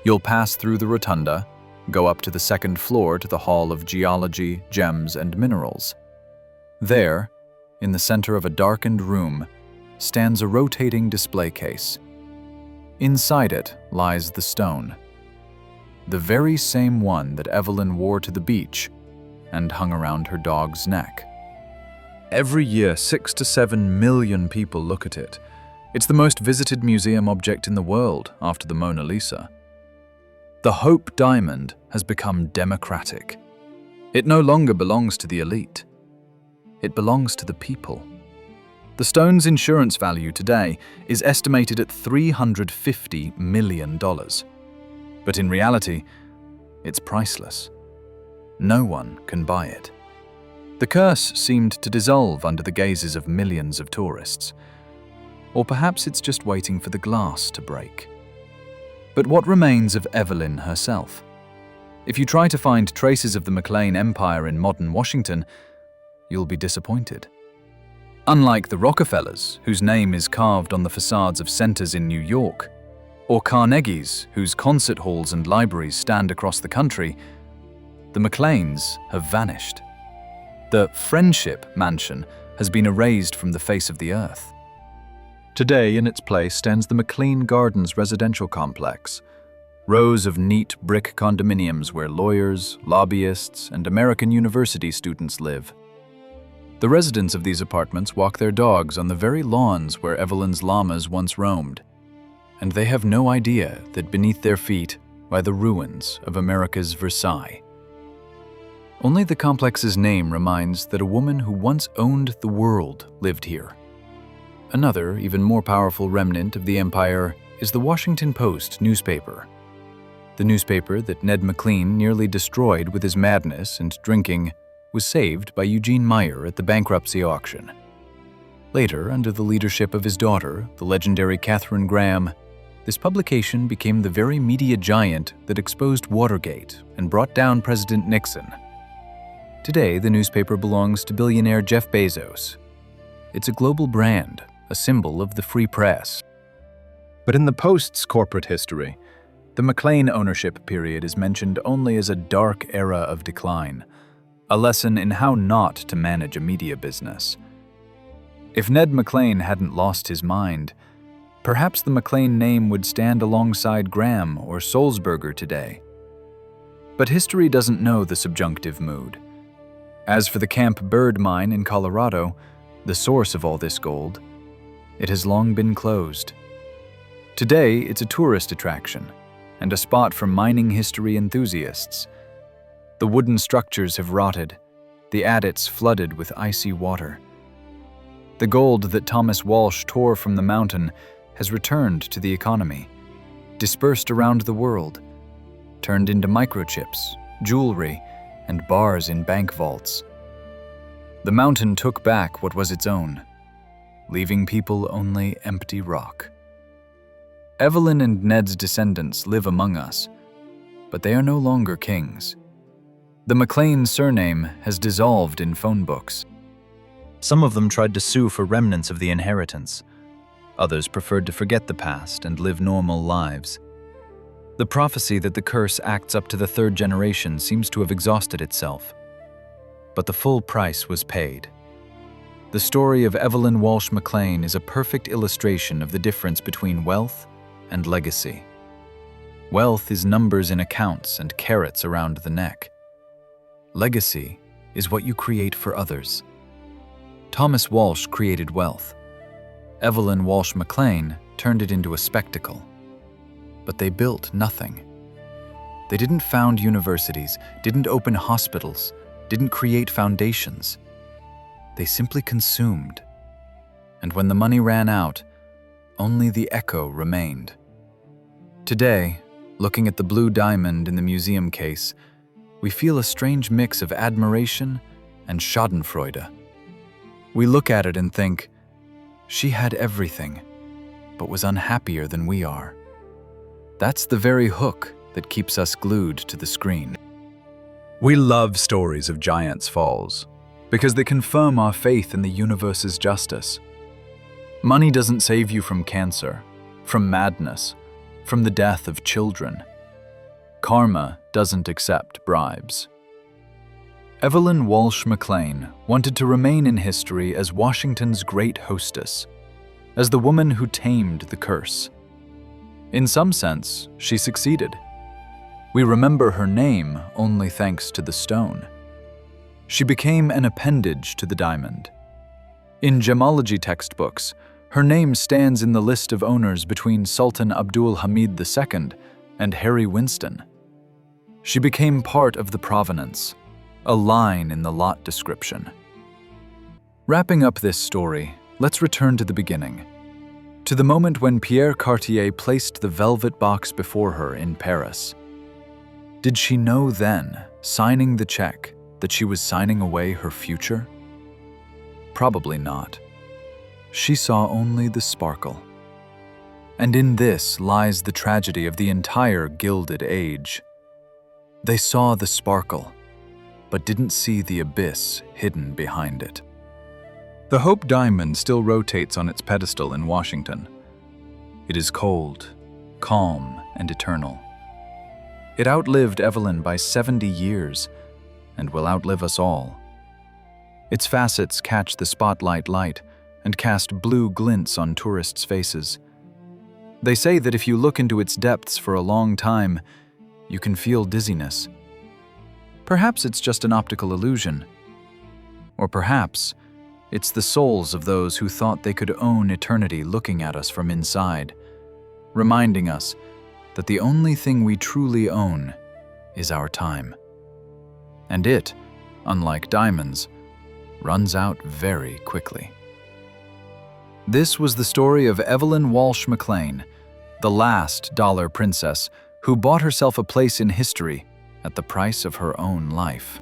You'll pass through the rotunda, go up to the second floor to the Hall of Geology, Gems, and Minerals. There, in the center of a darkened room, stands a rotating display case. Inside it lies the stone, the very same one that Evelyn wore to the beach and hung around her dog's neck. Every year, 6 to 7 million people look at it. It's the most visited museum object in the world after the Mona Lisa. The Hope Diamond has become democratic. It no longer belongs to the elite. It belongs to the people. The stone's insurance value today is estimated at $350 million. But in reality, it's priceless. No one can buy it. The curse seemed to dissolve under the gazes of millions of tourists. Or perhaps it's just waiting for the glass to break. But what remains of Evelyn herself? If you try to find traces of the McLean Empire in modern Washington, you'll be disappointed. Unlike the Rockefellers, whose name is carved on the facades of centers in New York, or Carnegie's, whose concert halls and libraries stand across the country, the McLeans have vanished. The Friendship Mansion has been erased from the face of the earth. Today, in its place, stands the McLean Gardens residential complex, rows of neat brick condominiums where lawyers, lobbyists, and American university students live. The residents of these apartments walk their dogs on the very lawns where Evelyn's llamas once roamed, and they have no idea that beneath their feet lie the ruins of America's Versailles. Only the complex's name reminds that a woman who once owned the world lived here. Another, even more powerful remnant of the empire is the Washington Post newspaper. The newspaper that Ned McLean nearly destroyed with his madness and drinking was saved by Eugene Meyer at the bankruptcy auction. Later, under the leadership of his daughter, the legendary Katharine Graham, this publication became the very media giant that exposed Watergate and brought down President Nixon. Today, the newspaper belongs to billionaire Jeff Bezos. It's a global brand, a symbol of the free press. But in the Post's corporate history, the McLean ownership period is mentioned only as a dark era of decline, a lesson in how not to manage a media business. If Ned McLean hadn't lost his mind, perhaps the McLean name would stand alongside Graham or Sulzberger today. But history doesn't know the subjunctive mood. As for the Camp Bird mine in Colorado, the source of all this gold, it has long been closed. Today, it's a tourist attraction and a spot for mining history enthusiasts. The wooden structures have rotted, the adits flooded with icy water. The gold that Thomas Walsh tore from the mountain has returned to the economy, dispersed around the world, turned into microchips, jewelry, and bars in bank vaults. The mountain took back what was its own, leaving people only empty rock. Evelyn and Ned's descendants live among us, but they are no longer kings. The McLean surname has dissolved in phone books. Some of them tried to sue for remnants of the inheritance, Others preferred to forget the past and live normal lives. The prophecy that the curse acts up to the third generation seems to have exhausted itself. But the full price was paid. The story of Evelyn Walsh McLean is a perfect illustration of the difference between wealth and legacy. Wealth is numbers in accounts and carrots around the neck. Legacy is what you create for others. Thomas Walsh created wealth. Evelyn Walsh McLean turned it into a spectacle. But they built nothing. They didn't found universities, didn't open hospitals, didn't create foundations. They simply consumed. And when the money ran out, only the echo remained. Today, looking at the blue diamond in the museum case, we feel a strange mix of admiration and schadenfreude. We look at it and think, she had everything, but was unhappier than we are. That's the very hook that keeps us glued to the screen. We love stories of giants' falls because they confirm our faith in the universe's justice. Money doesn't save you from cancer, from madness, from the death of children. Karma doesn't accept bribes. Evelyn Walsh McLean wanted to remain in history as Washington's great hostess, as the woman who tamed the curse. In some sense, she succeeded. We remember her name only thanks to the stone. She became an appendage to the diamond. In gemology textbooks, her name stands in the list of owners between Sultan Abdul Hamid II and Harry Winston. She became part of the provenance, a line in the lot description. Wrapping up this story, let's return to the beginning, to the moment when Pierre Cartier placed the velvet box before her in Paris. Did she know then, signing the check, that she was signing away her future? Probably not. She saw only the sparkle. And in this lies the tragedy of the entire Gilded Age. They saw the sparkle, but didn't see the abyss hidden behind it. The Hope Diamond still rotates on its pedestal in Washington. It is cold, calm, and eternal. It outlived Evelyn by 70 years and will outlive us all. Its facets catch the spotlight light and cast blue glints on tourists' faces. They say that if you look into its depths for a long time, you can feel dizziness. Perhaps it's just an optical illusion. Or perhaps it's the souls of those who thought they could own eternity looking at us from inside, reminding us that the only thing we truly own is our time. And it, unlike diamonds, runs out very quickly. This was the story of Evelyn Walsh McLean, the last dollar princess who bought herself a place in history at the price of her own life.